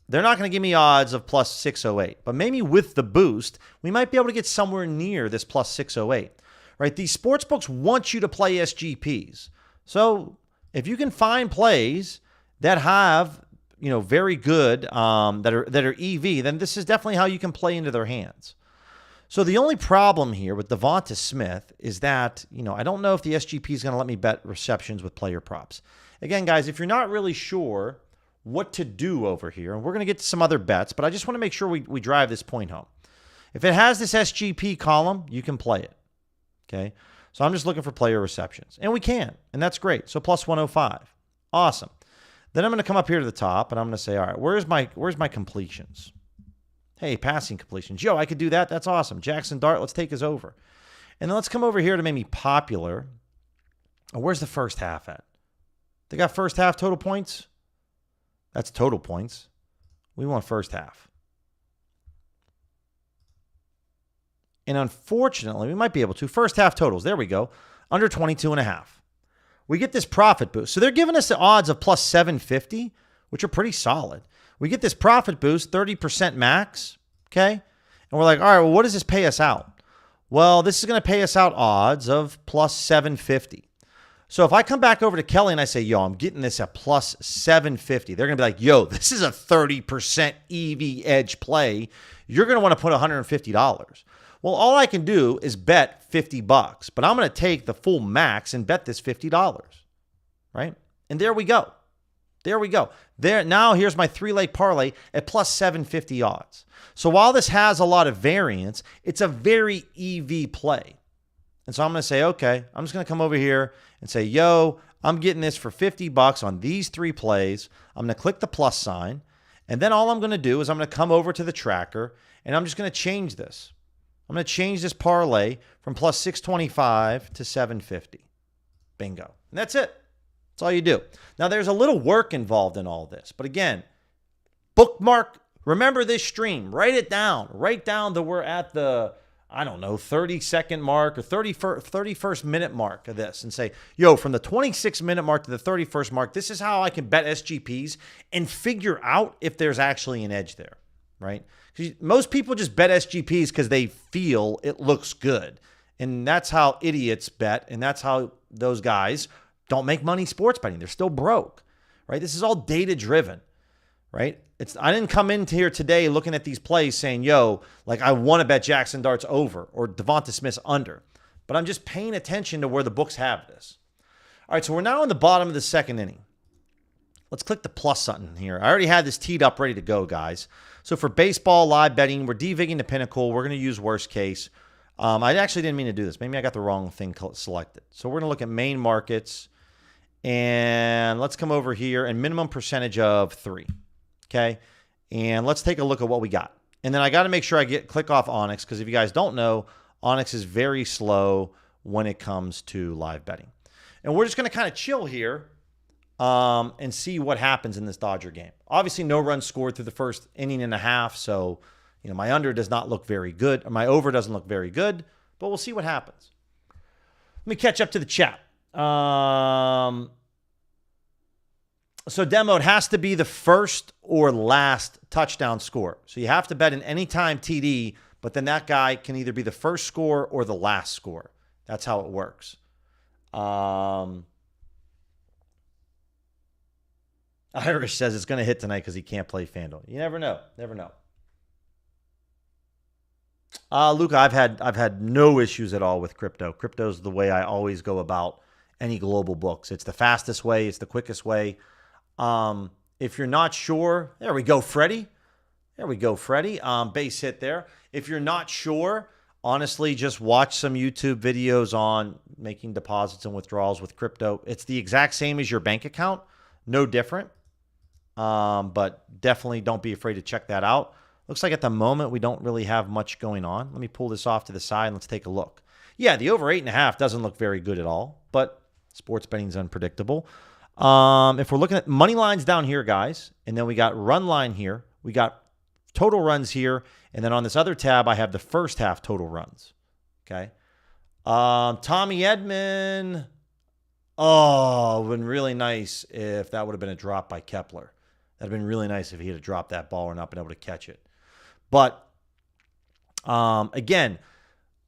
They're not going to give me odds of plus 608. But maybe with the boost, we might be able to get somewhere near this plus 608. Right? These sports books want you to play SGPs. So if you can find plays that have, very good, that are EV, then this is definitely how you can play into their hands. So the only problem here with Devonta Smith is that, I don't know if the SGP is going to let me bet receptions with player props. Again, guys, if you're not really sure what to do over here, and we're going to get to some other bets, but I just want to make sure we drive this point home. If it has this SGP column, you can play it. Okay. So I'm just looking for player receptions, and we can, and that's great. So plus 105. Awesome. Then I'm going to come up here to the top, and I'm going to say, all right, where's my completions? Hey, passing completions. Yo, I could do that. That's awesome. Jackson Dart, let's take his over. And then let's come over here to maybe popular. Oh, where's the first half at? They got first half total points? That's total points. We want first half. And unfortunately, we might be able to. First half totals. There we go. Under 22.5. We get this profit boost. So they're giving us the odds of plus 750, which are pretty solid. We get this profit boost, 30% max. Okay. And we're like, all right, well, what does this pay us out? Well, this is going to pay us out odds of plus 750. So if I come back over to Kelly and I say, yo, I'm getting this at plus 750, they're going to be like, yo, this is a 30% EV edge play. You're going to want to put $150. Well, all I can do is bet $50, but I'm going to take the full max and bet this $50, right? And there we go. There we go. There now, here's my 3-leg parlay at plus 750 odds. So while this has a lot of variance, it's a very EV play. And so I'm going to say, okay, I'm just going to come over here and say, yo, I'm getting this for $50 on these 3 plays. I'm going to click the plus sign. And then all I'm going to do is I'm going to come over to the tracker and I'm just going to change this. I'm going to change this parlay from plus 625 to 750. Bingo. And that's it. That's all you do. Now, there's a little work involved in all this. But again, bookmark, remember this stream. Write it down. Write down that we're at the, 30-second mark or 31st minute mark of this and say, yo, from the 26th minute mark to the 31st mark, this is how I can bet SGPs and figure out if there's actually an edge there, right? Because most people just bet SGPs because they feel it looks good. And that's how idiots bet. And that's how those guys don't make money sports betting. They're still broke, right? This is all data driven, right? I didn't come into here today looking at these plays saying, yo, like I want to bet Jackson Dart's over or Devonta Smith's under. But I'm just paying attention to where the books have this. All right, so we're now in the bottom of the second inning. Let's click the plus button here. I already had this teed up ready to go, guys. So for baseball live betting, we're devigging to Pinnacle. We're going to use worst case. I actually didn't mean to do this. Maybe I got the wrong thing selected. So we're going to look at main markets. And let's come over here and minimum percentage of 3. Okay. And let's take a look at what we got. And then I got to make sure I click off Onyx because if you guys don't know, Onyx is very slow when it comes to live betting. And we're just going to kind of chill here and see what happens in this Dodger game. Obviously, no runs scored through the first inning and a half. So, my under does not look very good. Or my over doesn't look very good, but we'll see what happens. Let me catch up to the chat. So demo, it has to be the first or last touchdown score. So you have to bet an anytime TD, but then that guy can either be the first score or the last score. That's how it works. Irish says it's going to hit tonight because he can't play FanDuel. You never know. Never know. Luca, I've had no issues at all with crypto. Crypto's the way I always go about any global books. It's the fastest way. It's the quickest way. If you're not sure, there we go, Freddie. There we go, Freddie. Base hit there. If you're not sure, honestly, just watch some YouTube videos on making deposits and withdrawals with crypto. It's the exact same as your bank account. No different. But definitely don't be afraid to check that out. Looks like at the moment we don't really have much going on. Let me pull this off to the side and let's take a look. Yeah, the over 8.5 doesn't look very good at all, but sports betting is unpredictable. If we're looking at money lines down here, guys, and then we got run line here, we got total runs here, and then on this other tab, I have the first half total runs. Okay. Tommy Edman. Oh, it would have been really nice if that would have been a drop by Kepler. That would have been really nice if he had dropped that ball or not been able to catch it. But again,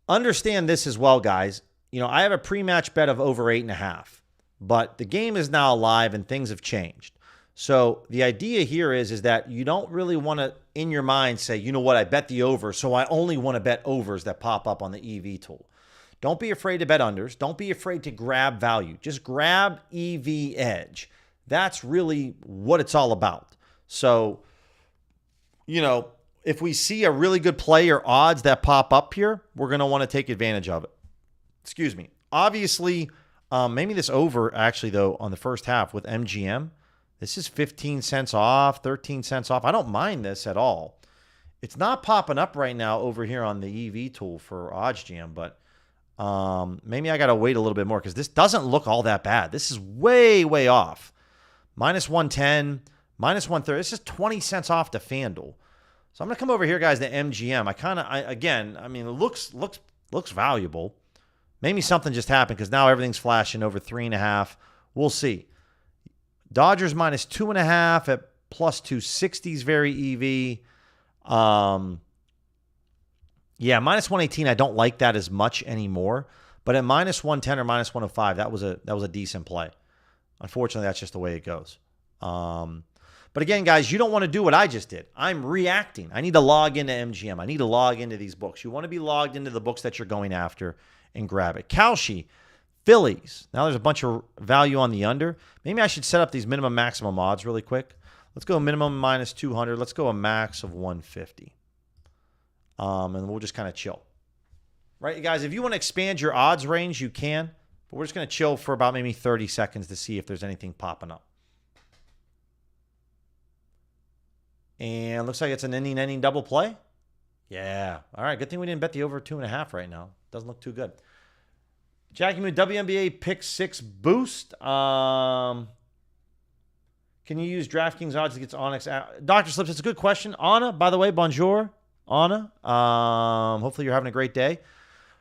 understand this as well, guys. I have a pre-match bet of over 8.5, but the game is now live and things have changed. So the idea here is that you don't really want to, in your mind, say, you know what, I bet the over, so I only want to bet overs that pop up on the EV tool. Don't be afraid to bet unders. Don't be afraid to grab value. Just grab EV edge. That's really what it's all about. So, if we see a really good play or odds that pop up here, we're going to want to take advantage of it. Excuse me. Obviously, maybe this over, actually, though, on the first half with MGM, this is 15 cents off, 13 cents off. I don't mind this at all. It's not popping up right now over here on the EV tool for OddsJam, but maybe I got to wait a little bit more because this doesn't look all that bad. This is way, way off. Minus 110, minus 130. This is 20 cents off to FanDuel. So I'm going to come over here, guys, to MGM. Again, it looks valuable. Maybe something just happened because now everything's flashing over 3.5. We'll see. Dodgers minus 2.5 at plus 260 is very EV. Yeah, minus 118, I don't like that as much anymore. But at minus 110 or minus 105, that was a decent play. Unfortunately, that's just the way it goes. But again, guys, you don't want to do what I just did. I'm reacting. I need to log into MGM. I need to log into these books. You want to be logged into the books that you're going after and grab it. Kalshi, Phillies. Now there's a bunch of value on the under. Maybe I should set up these minimum maximum odds really quick. Let's go minimum minus 200. Let's go a max of 150. And we'll just kind of chill. Right, you guys, if you want to expand your odds range, you can. But we're just going to chill for about maybe 30 seconds to see if there's anything popping up. And looks like it's an inning double play. Yeah. All right. Good thing we didn't bet the over 2.5 right now. Doesn't look too good. Jackie Moon, WNBA pick 6 boost. Can you use DraftKings odds against Onyx? Dr. Slips, it's a good question. Anna, by the way, bonjour. Anna. Hopefully you're having a great day.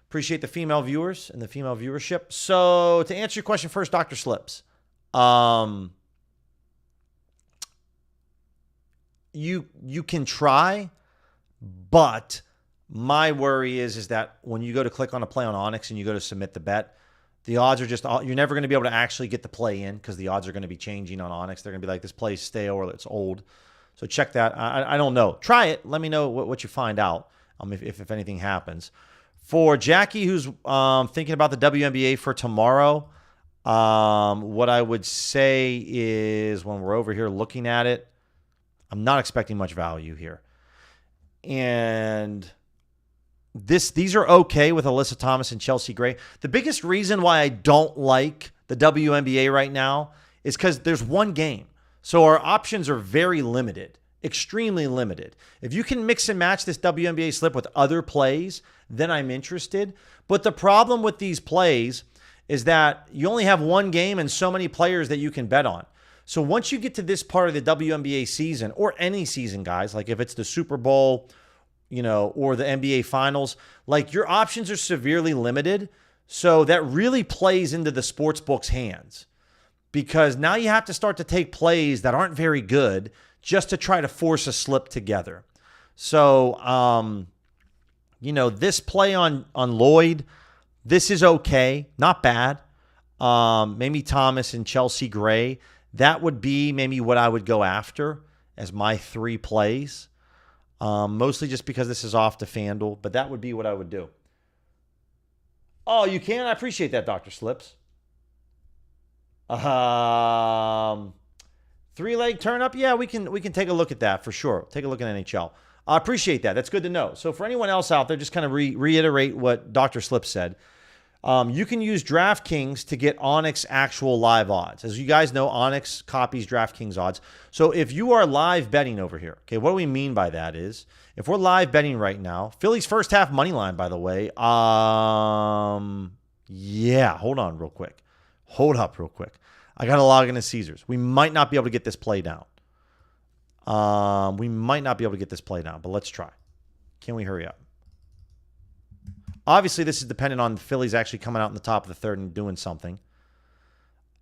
Appreciate the female viewers and the female viewership. So to answer your question first, Dr. Slips. You can try, but my worry is that when you go to click on a play on Onyx and you go to submit the bet, the odds are just, you're never going to be able to actually get the play in because the odds are going to be changing on Onyx. They're going to be like, this play is stale or it's old. So check that. I don't know. Try it. Let me know what you find out if anything happens. For Jackie, who's thinking about the WNBA for tomorrow, what I would say is when we're over here looking at it, I'm not expecting much value here. And these are okay with Alyssa Thomas and Chelsea Gray. The biggest reason why I don't like the WNBA right now is because there's one game. So our options are very limited, extremely limited. If you can mix and match this WNBA slip with other plays, then I'm interested. But the problem with these plays is that you only have one game and so many players that you can bet on. So once you get to this part of the WNBA season, or any season, guys, like if it's the Super Bowl, or the NBA Finals, like your options are severely limited. So that really plays into the sports book's hands because now you have to start to take plays that aren't very good just to try to force a slip together. So, this play on Lloyd, this is okay, not bad. Maybe Thomas and Chelsea Gray. That would be maybe what I would go after as my 3 plays. Mostly just because this is off to FanDuel, but that would be what I would do. Oh, you can? I appreciate that, Dr. Slips. 3-leg turn up? Yeah, we can take a look at that for sure. Take a look at NHL. I appreciate that. That's good to know. So for anyone else out there, just kind of reiterate what Dr. Slips said. You can use DraftKings to get Onyx actual live odds. As you guys know, Onyx copies DraftKings odds. So if you are live betting over here, okay, what do we mean by that is, if we're live betting right now, Phillies first half money line, by the way, yeah, hold on real quick. Hold up real quick. I got to log into Caesars. We might not be able to get this play down. But let's try. Can we hurry up? Obviously, this is dependent on the Phillies actually coming out in the top of the third and doing something.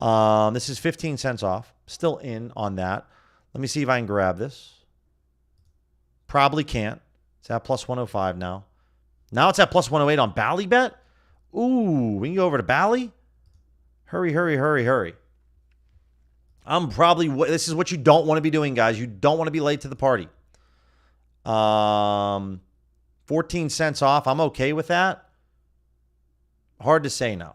This is 15 cents off. Still in on that. Let me see if I can grab this. Probably can't. It's at plus 105 now. Now it's at plus 108 on Ballybet. Ooh, we can go over to Bally. Hurry. This is what you don't want to be doing, guys. You don't want to be late to the party. 14 cents off. I'm okay with that. Hard to say now.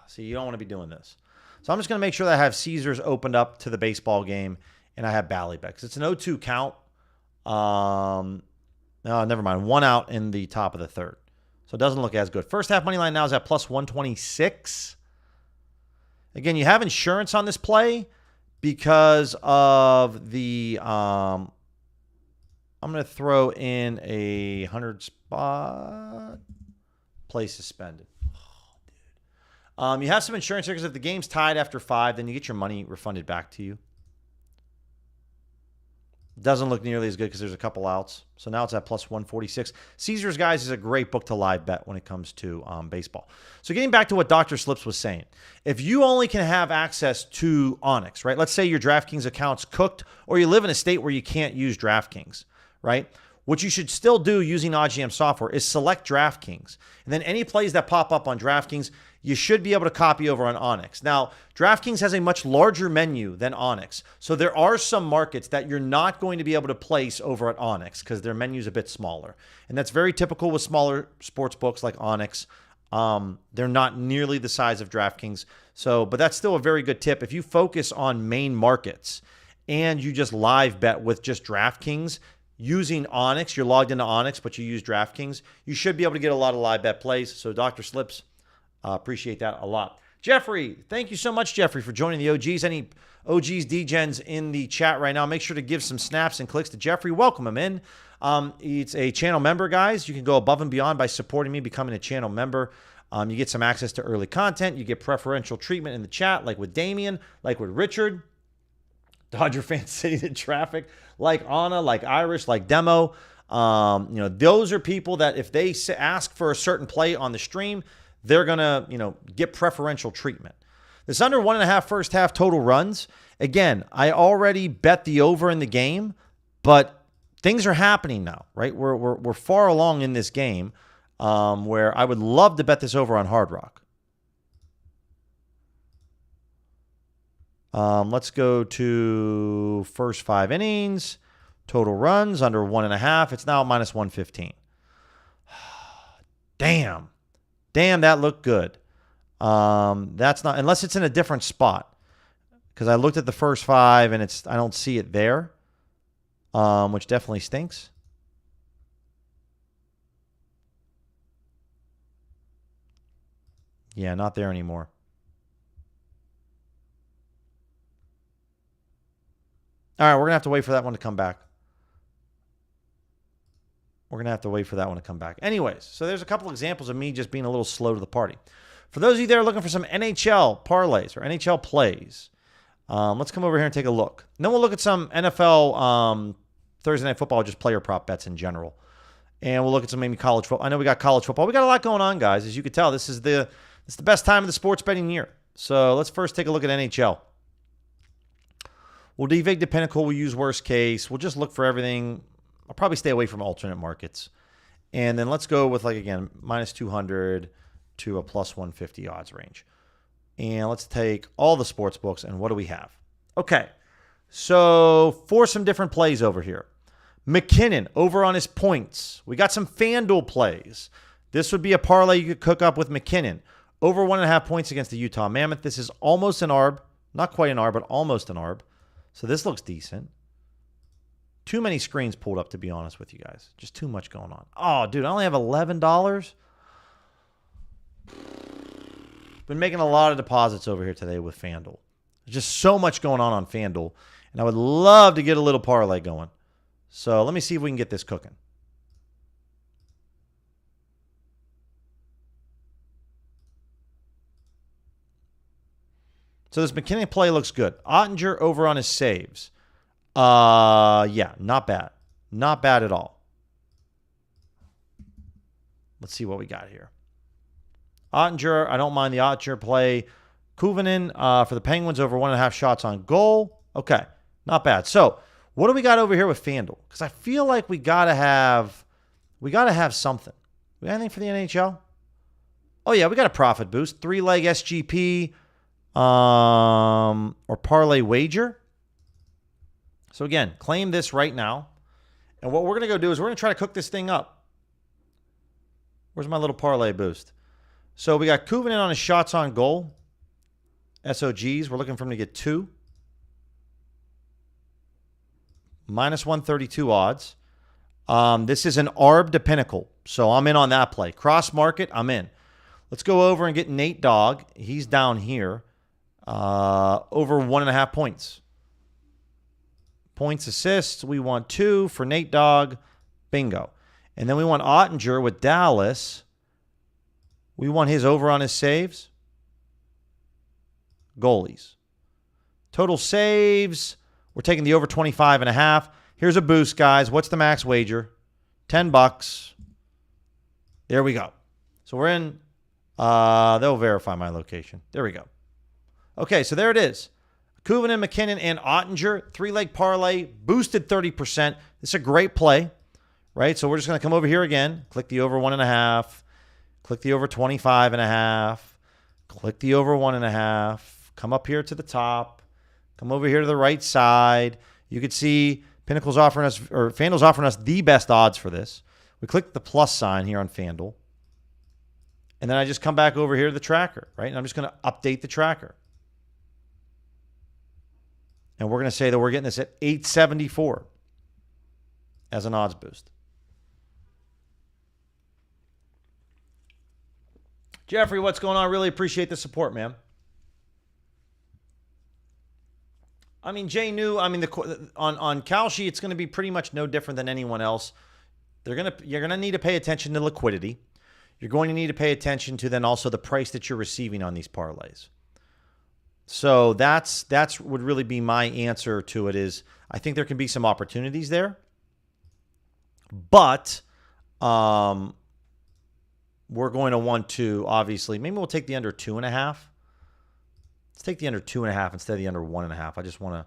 See, you don't want to be doing this. So I'm just going to make sure that I have Caesars opened up to the baseball game and I have Ballybet because it's an 0-2 count. No, never mind. 1 out in the top of the third. So it doesn't look as good. First half money line now is at plus 126. Again, you have insurance on this play because of the I'm going to throw in a 100 spot. Play suspended. Oh, dude. You have some insurance here because if the game's tied after 5, then you get your money refunded back to you. Doesn't look nearly as good because there's a couple outs. So now it's at plus 146. Caesars, guys, is a great book to live bet when it comes to baseball. So getting back to what Dr. Slips was saying, if you only can have access to Onyx, right? Let's say your DraftKings account's cooked or you live in a state where you can't use DraftKings, right? What you should still do using OGM software is select DraftKings. And then any plays that pop up on DraftKings, you should be able to copy over on Onyx. Now, DraftKings has a much larger menu than Onyx. So there are some markets that you're not going to be able to place over at Onyx because their menu's a bit smaller. And that's very typical with smaller sports books like Onyx. They're not nearly the size of DraftKings. But that's still a very good tip. If you focus on main markets and you just live bet with just DraftKings, using Onyx, you're logged into Onyx, but you use DraftKings, you should be able to get a lot of live bet plays. So Dr. Slips, appreciate that a lot. Jeffrey, thank you so much, Jeffrey, for joining the OGs. Any OGs, DGens in the chat right now, make sure to give some snaps and clicks to Jeffrey. Welcome him in. It's a channel member, guys. You can go above and beyond by supporting me, becoming a channel member. You get some access to early content. You get preferential treatment in the chat, like with Damien, like with Richard. Dodger fans sitting in traffic, like Anna, like Irish, like Demo. Those are people that if they ask for a certain play on the stream, they're going to, get preferential treatment. This under 1.5 first half total runs. Again, I already bet the over in the game, but things are happening now, right? We're far along in this game where I would love to bet this over on Hard Rock. Let's go to first 5 innings. Total runs under 1.5. It's now minus 115. Damn, that looked good. That's not, unless it's in a different spot, because I looked at the first 5 and I don't see it there, which definitely stinks. Yeah, not there anymore. All right, we're going to have to wait for that one to come back. Anyways, so there's a couple examples of me just being a little slow to the party. For those of you that are looking for some NHL parlays or NHL plays, let's come over here and take a look. And then we'll look at some NFL Thursday Night Football, just player prop bets in general. And we'll look at some maybe college football. I know we got college football. We got a lot going on, guys. As you can tell, it's the best time of the sports betting year. So let's first take a look at NHL. We'll devig the pinnacle. We'll use worst case. We'll just look for everything. I'll probably stay away from alternate markets. And then let's go with, minus 200 to a plus 150 odds range. And let's take all the sports books. And what do we have? Okay. So for some different plays over here. McKinnon over on his points. We got some FanDuel plays. This would be a parlay you could cook up with McKinnon. Over 1.5 points against the Utah Mammoth. This is almost an ARB. Not quite an ARB, but almost an ARB. So this looks decent. Too many screens pulled up, to be honest with you guys. Just too much going on. Oh, dude, I only have $11. Been making a lot of deposits over here today with FanDuel. There's just so much going on FanDuel, and I would love to get a little parlay going. So let me see if we can get this cooking. So this McKinnon play looks good. Ottinger over on his saves. Yeah, not bad. Not bad at all. Let's see what we got here. Ottinger, I don't mind the Ottinger play. Kuvanen for the Penguins over 1.5 shots on goal. Okay, not bad. So what do we got over here with FanDuel? Because I feel like we gotta have something. We got anything for the NHL? Oh yeah, we got a profit boost. 3-leg SGP. Or parlay wager. So again, claim this right now. And what we're going to go do is we're going to try to cook this thing up. Where's my little parlay boost? So we got Kuvanen on his shots on goal. SOGs. We're looking for him to get 2. minus 132 odds. This is an arb to Pinnacle, so I'm in on that play. Cross market, I'm in. Let's go over and get Nate Dogg. He's down here. Over 1.5 points. Points assists, we want 2 for Nate Dogg. Bingo. And then we want Ottinger with Dallas. We want his over on his saves. Goalies. Total saves, we're taking the over 25.5. Here's a boost, guys. What's the max wager? $10. There we go. So we're in. They'll verify my location. There we go. Okay, so there it is. Kuvanen, McKinnon, and Ottinger. 3-leg parlay, boosted 30%. This is a great play, right? So we're just going to come over here again. Click the over 1.5. Click the over 25.5. Click the over 1.5. Come up here to the top. Come over here to the right side. You could see Pinnacle's offering us, or FanDuel's offering us the best odds for this. We click the plus sign here on FanDuel. And then I just come back over here to the tracker, right? And I'm just going to update the tracker. And we're going to say that we're getting this at 874 as an odds boost. Jeffrey, what's going on? Really appreciate the support, man. I mean, Jay knew. I mean, on Kalshi, it's going to be pretty much no different than anyone else. You're gonna need to pay attention to liquidity. You're going to need to pay attention to then also the price that you're receiving on these parlays. So that's would really be my answer to it. Is I think there can be some opportunities there, but we're going to want to obviously maybe we'll take the under 2.5. Let's take the under 2.5 instead of the under 1.5. I just want to.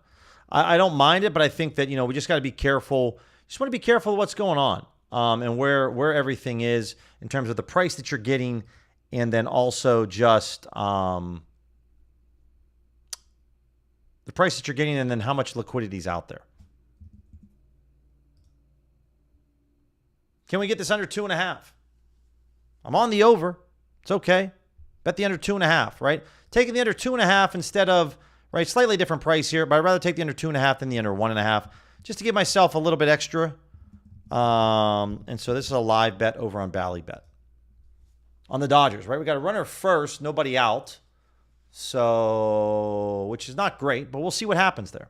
I don't mind it, but I think that we just got to be careful. Just want to be careful of what's going on and where everything is in terms of the price that you're getting, and then also just the price that you're getting, and then how much liquidity is out there. Can we get this under 2.5? I'm on the over. It's okay. Bet the under 2.5, right? Taking the under 2.5 instead of, right, slightly different price here, but I'd rather take the under 2.5 than the under 1.5 just to give myself a little bit extra. And so this is a live bet over on Ballybet. On the Dodgers, right? We got a runner first, nobody out. So, which is not great, but we'll see what happens there.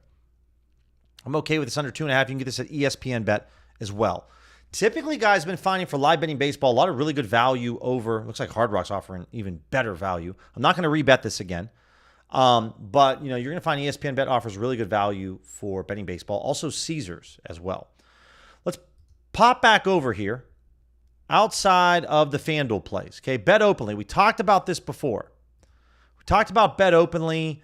I'm okay with this under 2.5. You can get this at ESPN Bet as well. Typically, guys have been finding for live betting baseball a lot of really good value over. Looks like Hard Rock's offering even better value. I'm not going to rebet this again. But, you're going to find ESPN Bet offers really good value for betting baseball. Also, Caesars as well. Let's pop back over here outside of the FanDuel plays. Okay, bet openly. We talked about this before. We talked about bet openly.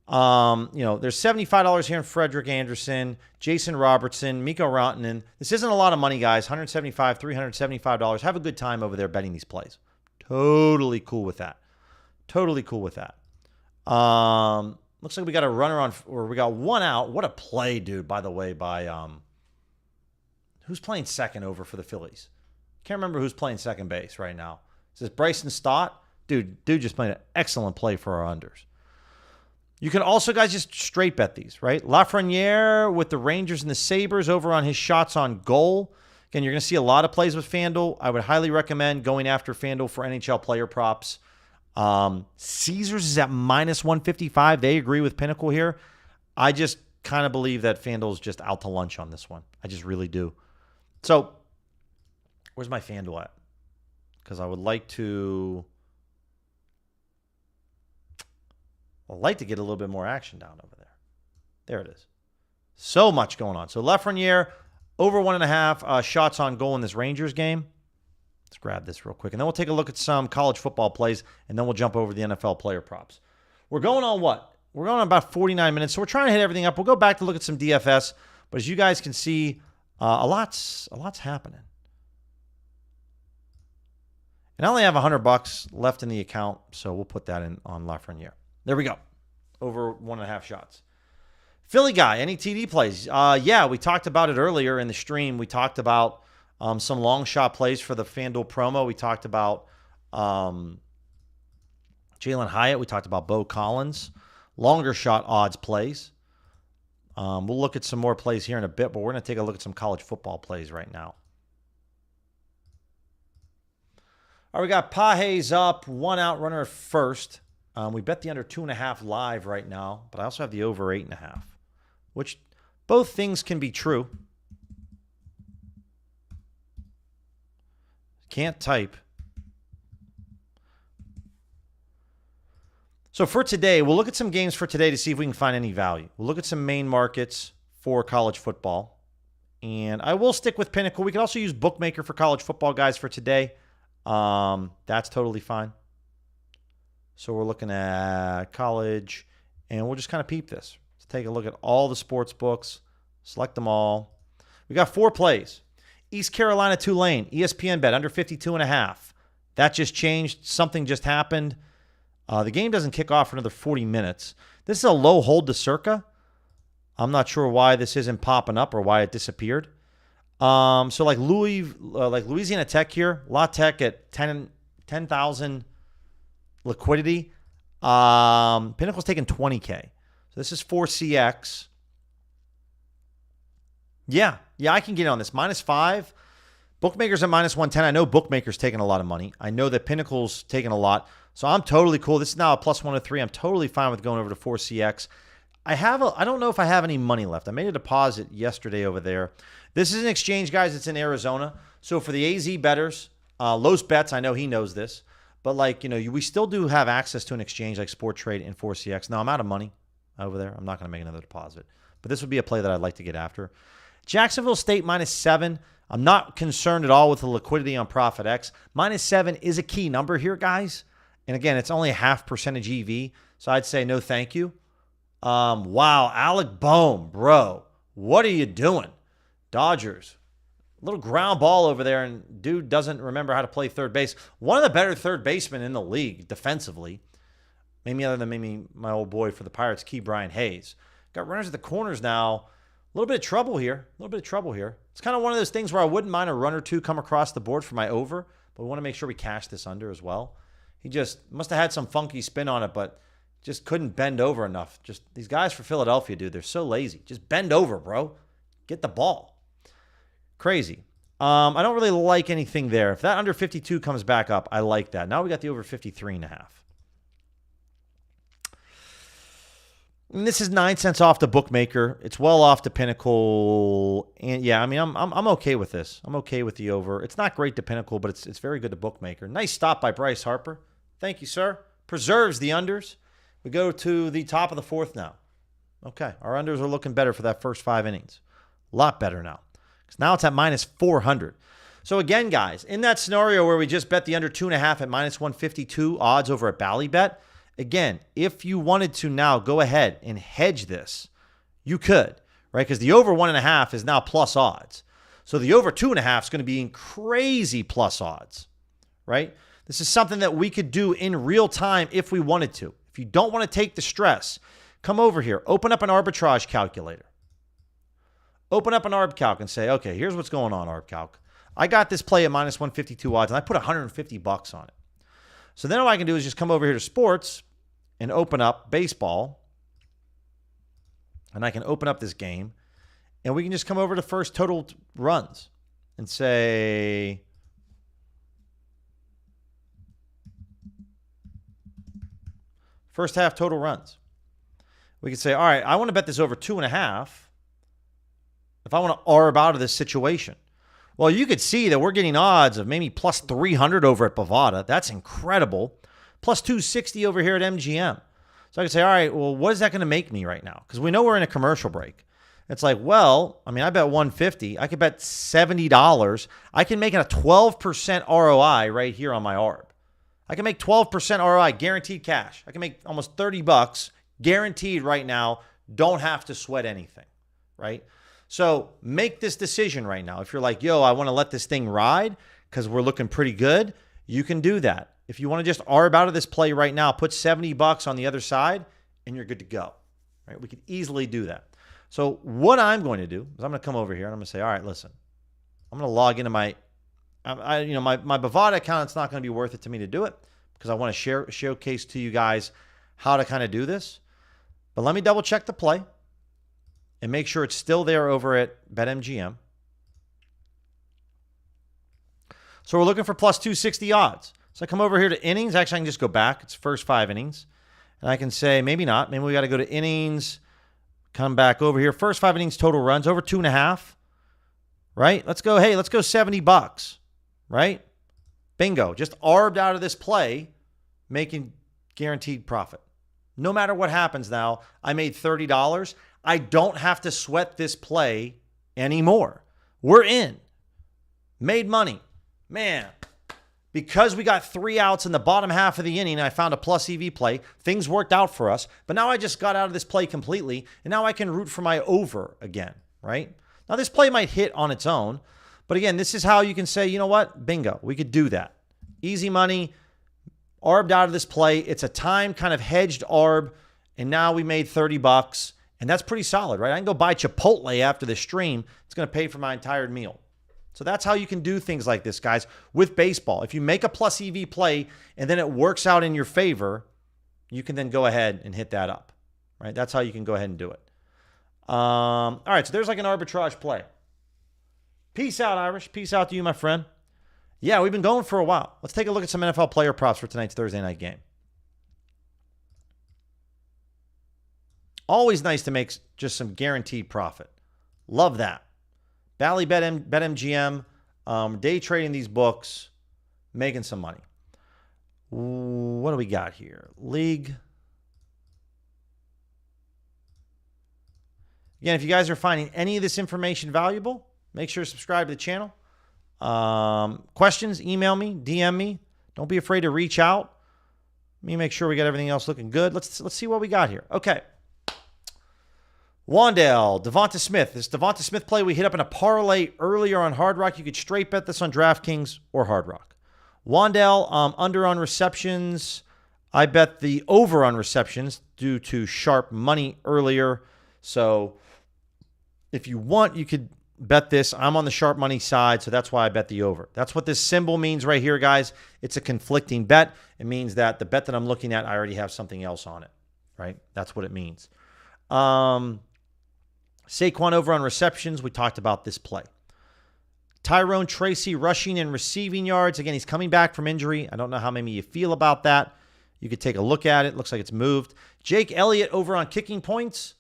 There's $75 here in Frederick Anderson, Jason Robertson, Mikko Rantanen. This isn't a lot of money, guys. $175, $375. Have a good time over there betting these plays. Totally cool with that. Totally cool with that. Looks like we got a runner on, or we got one out. What a play, dude, by the way, by who's playing second over for the Phillies? Can't remember who's playing second base right now. Is this Bryson Stott? Dude just played an excellent play for our unders. You can also, guys, just straight bet these, right? Lafreniere with the Rangers and the Sabres over on his shots on goal. Again, you're going to see a lot of plays with FanDuel. I would highly recommend going after FanDuel for NHL player props. Caesars is at minus 155. They agree with Pinnacle here. I just kind of believe that FanDuel is just out to lunch on this one. I just really do. So, where's my FanDuel at? Because I would like to... I'd like to get a little bit more action down over there. There it is. So much going on. So Lafreniere, over 1.5 shots on goal in this Rangers game. Let's grab this real quick. And then we'll take a look at some college football plays, and then we'll jump over to the NFL player props. We're going on what? We're going on about 49 minutes, so we're trying to hit everything up. We'll go back to look at some DFS, but as you guys can see, a lot's happening. And I only have $100 left in the account, so we'll put that in on Lafreniere. There we go. Over 1.5 shots. Philly guy, any TD plays? Yeah, we talked about it earlier in the stream. We talked about some long shot plays for the FanDuel promo. We talked about Jalen Hyatt. We talked about Bo Collins. Longer shot odds plays. We'll look at some more plays here in a bit, but we're going to take a look at some college football plays right now. All right, we got Pajes up, 1 out, runner at first. We bet the under 2.5 live right now, but I also have the over 8.5, which both things can be true. Can't type. So for today, we'll look at some games for today to see if we can find any value. We'll look at some main markets for college football. And I will stick with Pinnacle. We can also use Bookmaker for college football, guys, for today. That's totally fine. So we're looking at college, and we'll just kind of peep this. Let's take a look at all the sports books, select them all. We got 4 plays. East Carolina, Tulane, ESPN bet, under 52.5. That just changed. Something just happened. The game doesn't kick off for another 40 minutes. This is a low hold to Circa. I'm not sure why this isn't popping up or why it disappeared. So like Louisiana Tech here, La Tech at 10,000 liquidity. Pinnacle's taking 20K. So this is 4CX. Yeah, I can get on this. -5. Bookmaker's at -110. I know Bookmaker's taking a lot of money. I know that Pinnacle's taking a lot. So I'm totally cool. This is now a +103. I'm totally fine with going over to 4CX. I don't know if I have any money left. I made a deposit yesterday over there. This is an exchange, guys. It's in Arizona. So for the AZ bettors, Los Bets, I know he knows this. But we still do have access to an exchange like Sport Trade and 4CX. Now I'm out of money over there. I'm not going to make another deposit. But this would be a play that I'd like to get after. Jacksonville State -7. I'm not concerned at all with the liquidity on ProfitX. -7 is a key number here, guys. And again, it's only a 0.5% EV. So I'd say no thank you. Wow, Alec Boehm, bro. What are you doing? Dodgers. Little ground ball over there, and dude doesn't remember how to play third base. One of the better third basemen in the league defensively. Maybe other than my old boy for the Pirates, Key Brian Hayes. Got runners at the corners now. A little bit of trouble here. It's kind of one of those things where I wouldn't mind a run or two come across the board for my over, but we want to make sure we cash this under as well. He just must have had some funky spin on it, but just couldn't bend over enough. Just these guys for Philadelphia, dude, they're so lazy. Just bend over, bro. Get the ball. Crazy. I don't really like anything there. If that under 52 comes back up, I like that. Now we got the over 53.5. And this is 9 cents off the Bookmaker. It's well off the Pinnacle. And yeah, I'm okay with this. I'm okay with the over. It's not great to Pinnacle, but it's very good to Bookmaker. Nice stop by Bryce Harper. Thank you, sir. Preserves the unders. We go to the top of the 4th now. Okay, our unders are looking better for that first 5 innings. A lot better now. Because now it's at -400. So again, guys, in that scenario where we just bet the under 2.5 at -152 odds over at Ballybet, again, if you wanted to now go ahead and hedge this, you could, right? Because the over 1.5 is now plus odds. So the over 2.5 is going to be in crazy plus odds, right? This is something that we could do in real time if we wanted to. If you don't want to take the stress, come over here, open up an arbitrage calculator. Open up an ArbCalc and say, okay, here's what's going on, ArbCalc. I got this play at -152 odds, and I put $150 on it. So then all I can do is just come over here to sports and open up baseball. And I can open up this game. And we can just come over to first total runs and say, first half total runs. We can say, all right, I want to bet this over 2.5 if I want to arb out of this situation. Well, you could see that we're getting odds of maybe +300 over at Bovada. That's incredible. +260 over here at MGM. So I can say, all right, well, what is that going to make me right now? Because we know we're in a commercial break. It's like, well, I bet 150. I could bet $70. I can make it a 12% ROI right here on my ARB. I can make 12% ROI, guaranteed cash. I can make almost $30 guaranteed right now. Don't have to sweat anything, right? So make this decision right now. If you're like, yo, I want to let this thing ride because we're looking pretty good, you can do that. If you want to just arb out of this play right now, put $70 on the other side, and you're good to go. Right? We could easily do that. So what I'm going to do is I'm going to come over here and I'm going to say, all right, listen, I'm going to log into my Bovada account. It's not going to be worth it to me to do it because I want to showcase to you guys how to kind of do this. But let me double check the play. and make sure it's still there over at BetMGM. So we're looking for plus 260 odds. So I come over here to innings. Actually, I can just go back. It's first 5 innings. And I can say, maybe not. Maybe we got to go to innings. Come back over here. First 5 innings total runs over 2.5. Right? Let's go. Hey, let's go $70. Right? Bingo. Just arbed out of this play, making guaranteed profit. No matter what happens now, I made $30. I don't have to sweat this play anymore. We're in. Made money. Man, because we got 3 outs in the bottom half of the inning, I found a plus EV play. Things worked out for us, but now I just got out of this play completely, and now I can root for my over again, right? Now, this play might hit on its own, but again, this is how you can say, you know what? Bingo, we could do that. Easy money, arbed out of this play. It's a time kind of hedged arb, and now we made $30, and that's pretty solid, right? I can go buy Chipotle after the stream. It's going to pay for my entire meal. So that's how you can do things like this, guys, with baseball. If you make a plus EV play and then it works out in your favor, you can then go ahead and hit that up, right? That's how you can go ahead and do it. All right, so there's like an arbitrage play. Peace out, Irish. Peace out to you, my friend. Yeah, we've been going for a while. Let's take a look at some NFL player props for tonight's Thursday night game. Always nice to make just some guaranteed profit. Love that. Bally BetMGM, day trading these books, making some money. What do we got here? League. Again, if you guys are finding any of this information valuable, make sure to subscribe to the channel. Questions, email me, DM me. Don't be afraid to reach out. Let me make sure we got everything else looking good. Let's see what we got here. Okay. Wandale, Devonta Smith. This Devonta Smith play we hit up in a parlay earlier on Hard Rock. You could straight bet this on DraftKings or Hard Rock. Wandale, under on receptions. I bet the over on receptions due to sharp money earlier. So if you want, you could bet this. I'm on the sharp money side, so that's why I bet the over. That's what this symbol means right here, guys. It's a conflicting bet. It means that the bet that I'm looking at, I already have something else on it, right? That's what it means. Saquon over on receptions. We talked about this play. Tyrone Tracy rushing and receiving yards. Again, he's coming back from injury. I don't know how maybe you feel about that. You could take a look at it. Looks like it's moved. Jake Elliott over on kicking points.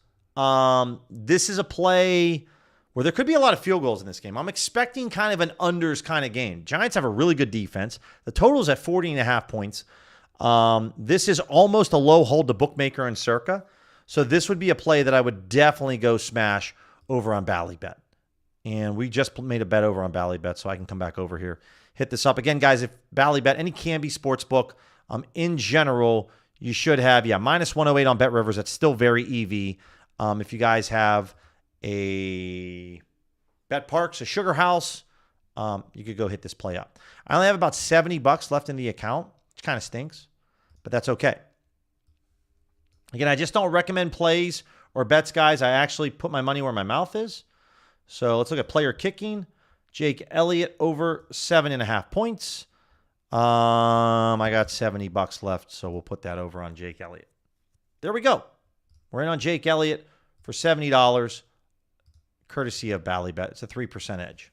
This is a play where there could be a lot of field goals in this game. I'm expecting kind of an unders kind of game. Giants have a really good defense. The total is at 40.5 points. This is almost a low hold to bookmaker and Circa. So this would be a play that I would definitely go smash over on Ballybet. And we just made a bet over on Ballybet, so I can come back over here, hit this up. Again, guys, if Ballybet, any Canby sportsbook, in general, you should have, minus 108 on Bet Rivers. That's still very EV. If you guys have a Bet Parks, a Sugar House, you could go hit this play up. I only have about $70 left in the account, which kind of stinks, but that's okay. Again, I just don't recommend plays or bets, guys. I actually put my money where my mouth is. So let's look at player kicking. Jake Elliott over 7.5 points. I got $70 left, so we'll put that over on Jake Elliott. There we go. We're in on Jake Elliott for $70, courtesy of Ballybet. It's a 3% edge.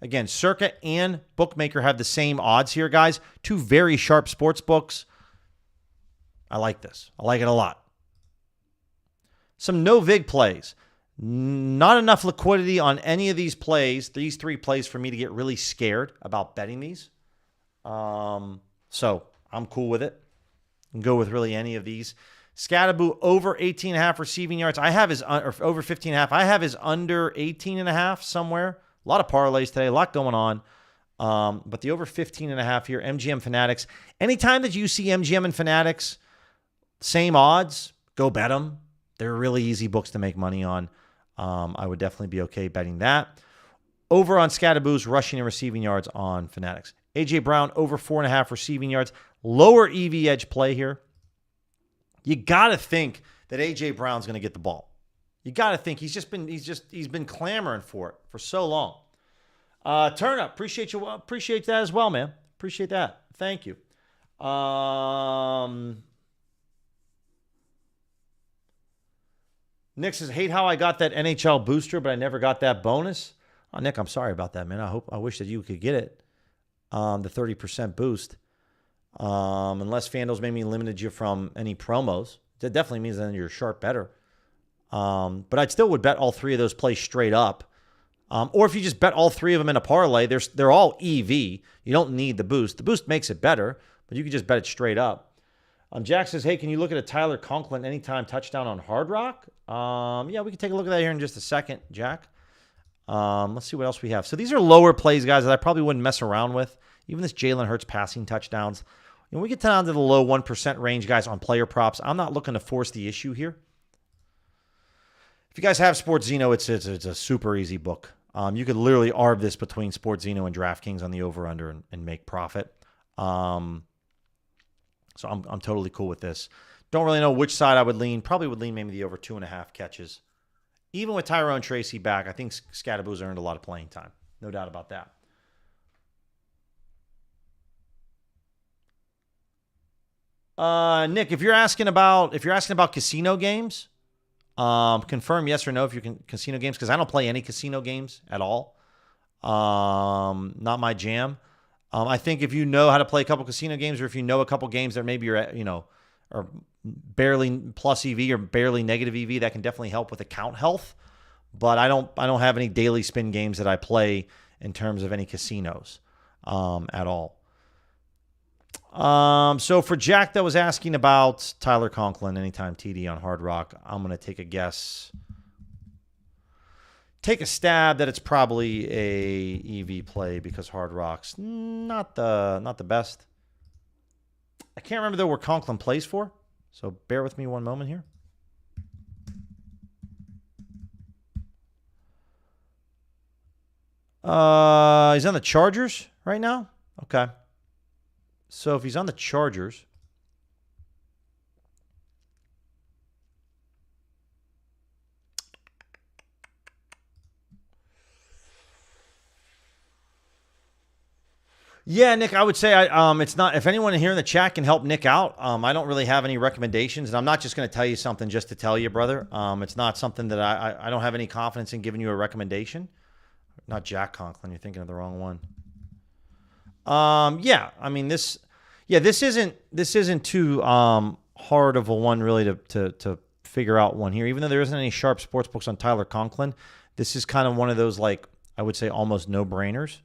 Again, Circa and Bookmaker have the same odds here, guys. Two very sharp sports books. I like this. I like it a lot. Some no vig plays. Not enough liquidity on any of these plays, these 3 plays, for me to get really scared about betting these. So I'm cool with it. You can go with really any of these. Scattaboo over 18.5 receiving yards. I have his over 15.5. I have his under 18.5 somewhere. A lot of parlays today, a lot going on. But the over 15.5 here, MGM Fanatics. Anytime that you see MGM and Fanatics, same odds, go bet them. They're really easy books to make money on. I would definitely be okay betting that. Over on Scattaboo's rushing and receiving yards on Fanatics. A.J. Brown over 4.5 receiving yards. Lower EV edge play here. You got to think that A.J. Brown's going to get the ball. You got to think he's been clamoring for it for so long. Turnip, appreciate that as well, man. Appreciate that. Thank you. Nick says, hate how I got that NHL booster, but I never got that bonus. Oh, Nick, I'm sorry about that, man. I wish that you could get it. The 30% boost. Unless FanDuel's maybe limited you from any promos. That definitely means then you're a sharp better. But I still would bet all three of those plays straight up. Or if you just bet all three of them in a parlay, they're all EV. You don't need the boost. The boost makes it better, but you can just bet it straight up. Jack says, hey, can you look at a Tyler Conklin anytime touchdown on Hard Rock? Yeah, we can take a look at that here in just a second, Jack. Let's see what else we have. So these are lower plays, guys, that I probably wouldn't mess around with. Even this Jalen Hurts passing touchdowns. When we get down to the low 1% range, guys, on player props, I'm not looking to force the issue here. If you guys have SportsZeno, it's a super easy book. You could literally arb this between SportsZeno and DraftKings on the over-under and make profit. So I'm totally cool with this. Don't really know which side I would lean. Probably would lean maybe the over 2.5 catches. Even with Tyrone Tracy back, I think Scattaboo's earned a lot of playing time. No doubt about that. Nick, if you're asking about casino games, confirm yes or no if you can casino games, because I don't play any casino games at all. Not my jam. I think if you know how to play a couple casino games, or if you know a couple games that maybe you're at, are barely plus EV or barely negative EV, that can definitely help with account health. But I don't have any daily spin games that I play in terms of any casinos at all. So for Jack that was asking about Tyler Conklin, anytime TD on Hard Rock, I'm going to take a guess. Take a stab that it's probably a EV play because Hard Rock's not the best. I can't remember though where Conklin plays for, so bear with me one moment here. He's on the Chargers right now. Okay. So if he's on the Chargers, yeah, Nick, I would say it's not. If anyone here in the chat can help Nick out, I don't really have any recommendations, and I'm not just going to tell you something just to tell you, brother. It's not something that I don't have any confidence in giving you a recommendation. Not Jack Conklin. You're thinking of the wrong one. Yeah, I mean this isn't too hard of a one really to figure out one here. Even though there isn't any sharp sports books on Tyler Conklin, this is kind of one of those, like, I would say almost no-brainers,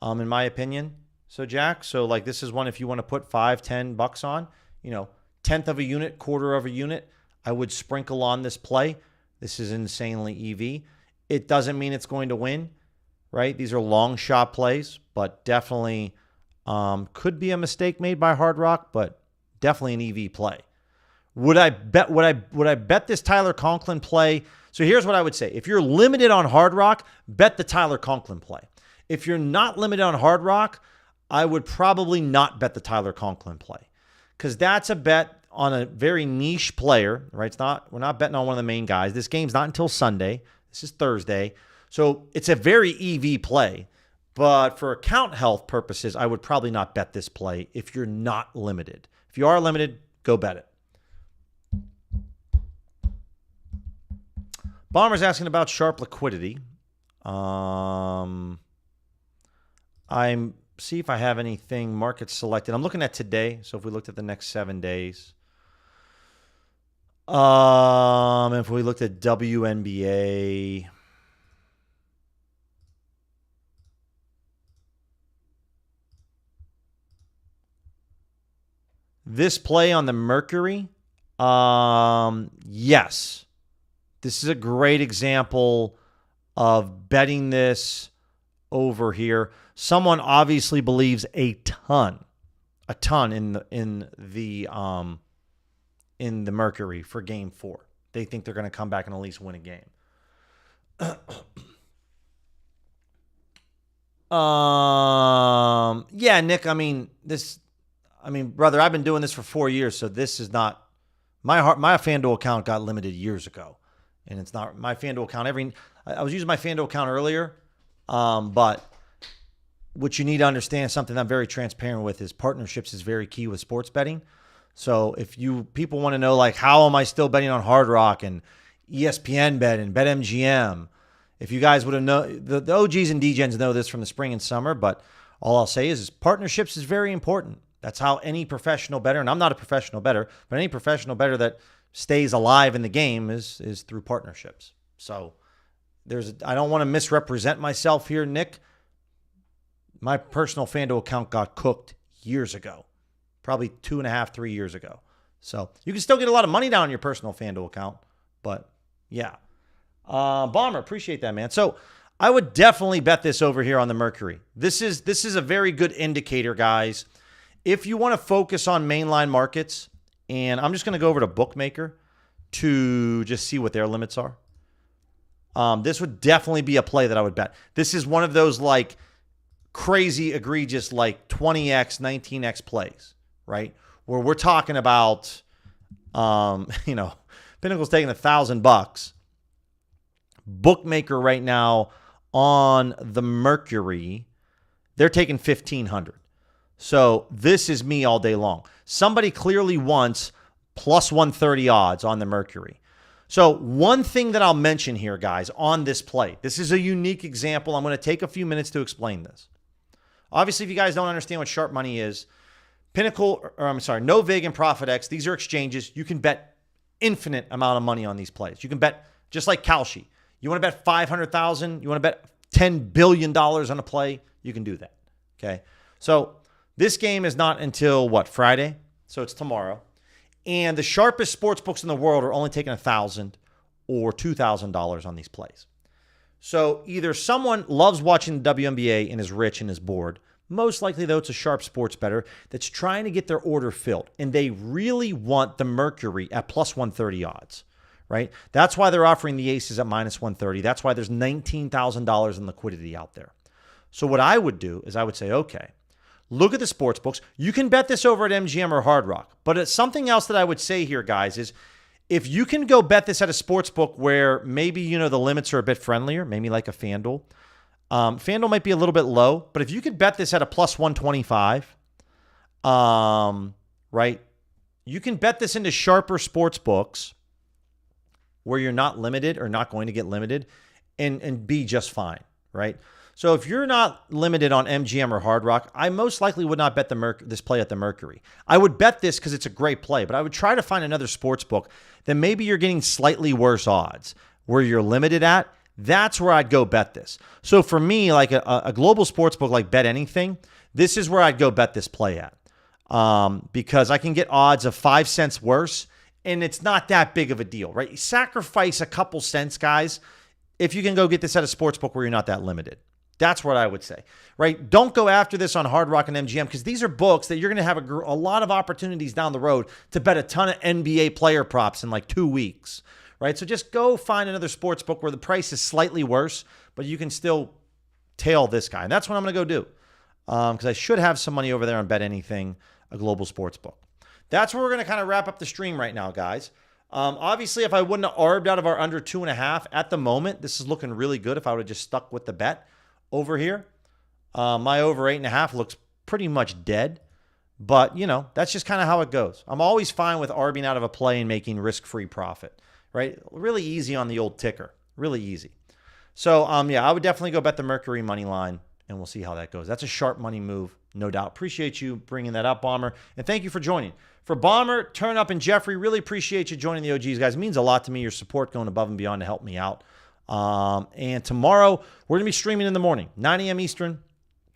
in my opinion. So Jack, this is one if you want to put $5-10 on, tenth of a unit, quarter of a unit, I would sprinkle on this play. This is insanely EV. It doesn't mean it's going to win, right? These are long shot plays, but definitely could be a mistake made by Hard Rock, but definitely an EV play. Would I bet this Tyler Conklin play? So here's what I would say. If you're limited on Hard Rock, bet the Tyler Conklin play. If you're not limited on Hard Rock, I would probably not bet the Tyler Conklin play, because that's a bet on a very niche player, right? We're not betting on one of the main guys. This game's not until Sunday. This is Thursday. So it's a very EV play. But for account health purposes, I would probably not bet this play if you're not limited. If you are limited, go bet it. Bomber's asking about sharp liquidity. See if I have anything market selected. I'm looking at today. So if we looked at the next 7 days. If we looked at WNBA. This play on the Mercury, yes. This is a great example of betting this over here. Someone obviously believes a ton in the Mercury for Game 4. They think they're going to come back and at least win a game. Yeah, Nick. Brother, I've been doing this for 4 years, so this is not my FanDuel account got limited years ago, and it's not my FanDuel account. I was using my FanDuel account earlier, but what you need to understand, something I'm very transparent with, is partnerships is very key with sports betting. So if people want to know, like, how am I still betting on Hard Rock and ESPN Bet and BetMGM. If you guys would have known, the OGs and DGens know this from the spring and summer, but all I'll say is partnerships is very important. That's how any professional bettor, and I'm not a professional bettor, but any professional bettor that stays alive in the game is through partnerships. So I don't want to misrepresent myself here, Nick. My personal FanDuel account got cooked years ago, probably 2.5, 3 years ago. So you can still get a lot of money down on your personal FanDuel account, but yeah. Bomber, appreciate that, man. So I would definitely bet this over here on the Mercury. This is a very good indicator, guys. If you want to focus on mainline markets, and I'm just going to go over to Bookmaker to just see what their limits are. This would definitely be a play that I would bet. This is one of those like crazy, egregious, like 20x, 19x plays, right? Where we're talking about, Pinnacle's taking $1,000. Bookmaker right now on the Mercury, they're taking 1,500. So this is me all day long. Somebody clearly wants plus 130 odds on the Mercury. So one thing that I'll mention here, guys, on this play, this is a unique example. I'm going to take a few minutes to explain this. Obviously, if you guys don't understand what sharp money is, Novig and ProfitX, these are exchanges. You can bet infinite amount of money on these plays. You can bet just like Kalshi. You want to bet 500,000, you want to bet $10 billion on a play, you can do that. Okay. So this game is not until Friday. So it's tomorrow. And the sharpest sports books in the world are only taking $1,000 or $2,000 on these plays. So either someone loves watching the WNBA and is rich and is bored. Most likely, though, it's a sharp sports bettor that's trying to get their order filled. And they really want the Mercury at plus 130 odds, right? That's why they're offering the aces at minus 130. That's why there's $19,000 in liquidity out there. So what I would do is I would say, okay, look at the sports books. You can bet this over at MGM or Hard Rock. But it's something else that I would say here, guys, is if you can go bet this at a sports book where maybe, the limits are a bit friendlier, maybe like a FanDuel. FanDuel might be a little bit low, but if you could bet this at a plus 125, right, you can bet this into sharper sports books where you're not limited or not going to get limited and be just fine, right? So if you're not limited on MGM or Hard Rock, I most likely would not bet this play at the Mercury. I would bet this because it's a great play, but I would try to find another sports book that maybe you're getting slightly worse odds where you're limited at. That's where I'd go bet this. So for me, like a global sports book like Bet Anything, this is where I'd go bet this play at because I can get odds of 5 cents worse, and it's not that big of a deal, right? You sacrifice a couple cents, guys, if you can go get this at a sports book where you're not that limited. That's what I would say, right? Don't go after this on Hard Rock and MGM because these are books that you're going to have a lot of opportunities down the road to bet a ton of NBA player props in like 2 weeks, right? So just go find another sports book where the price is slightly worse, but you can still tail this guy. And that's what I'm going to go do because I should have some money over there on Bet Anything, a global sports book. That's where we're going to kind of wrap up the stream right now, guys. Obviously, if I wouldn't have arbed out of our under 2.5 at the moment, this is looking really good if I would have just stuck with the bet. Over here, my over 8.5 looks pretty much dead, but that's just kind of how it goes. I'm always fine with arbing out of a play and making risk-free profit, right? Really easy on the old ticker, really easy. So, I would definitely go bet the Mercury money line, and we'll see how that goes. That's a sharp money move, no doubt. Appreciate you bringing that up, Bomber, and thank you for joining. For Bomber, Turn Up, and Jeffrey, really appreciate you joining the OGs, guys. It means a lot to me, your support going above and beyond to help me out. And tomorrow we're going to be streaming in the morning, 9 a.m. Eastern,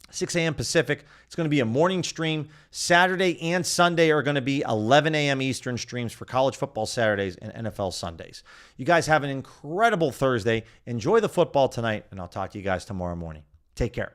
6 a.m. Pacific. It's going to be a morning stream. Saturday and Sunday are going to be 11 a.m. Eastern streams for college football Saturdays and NFL Sundays. You guys have an incredible Thursday. Enjoy the football tonight, and I'll talk to you guys tomorrow morning. Take care.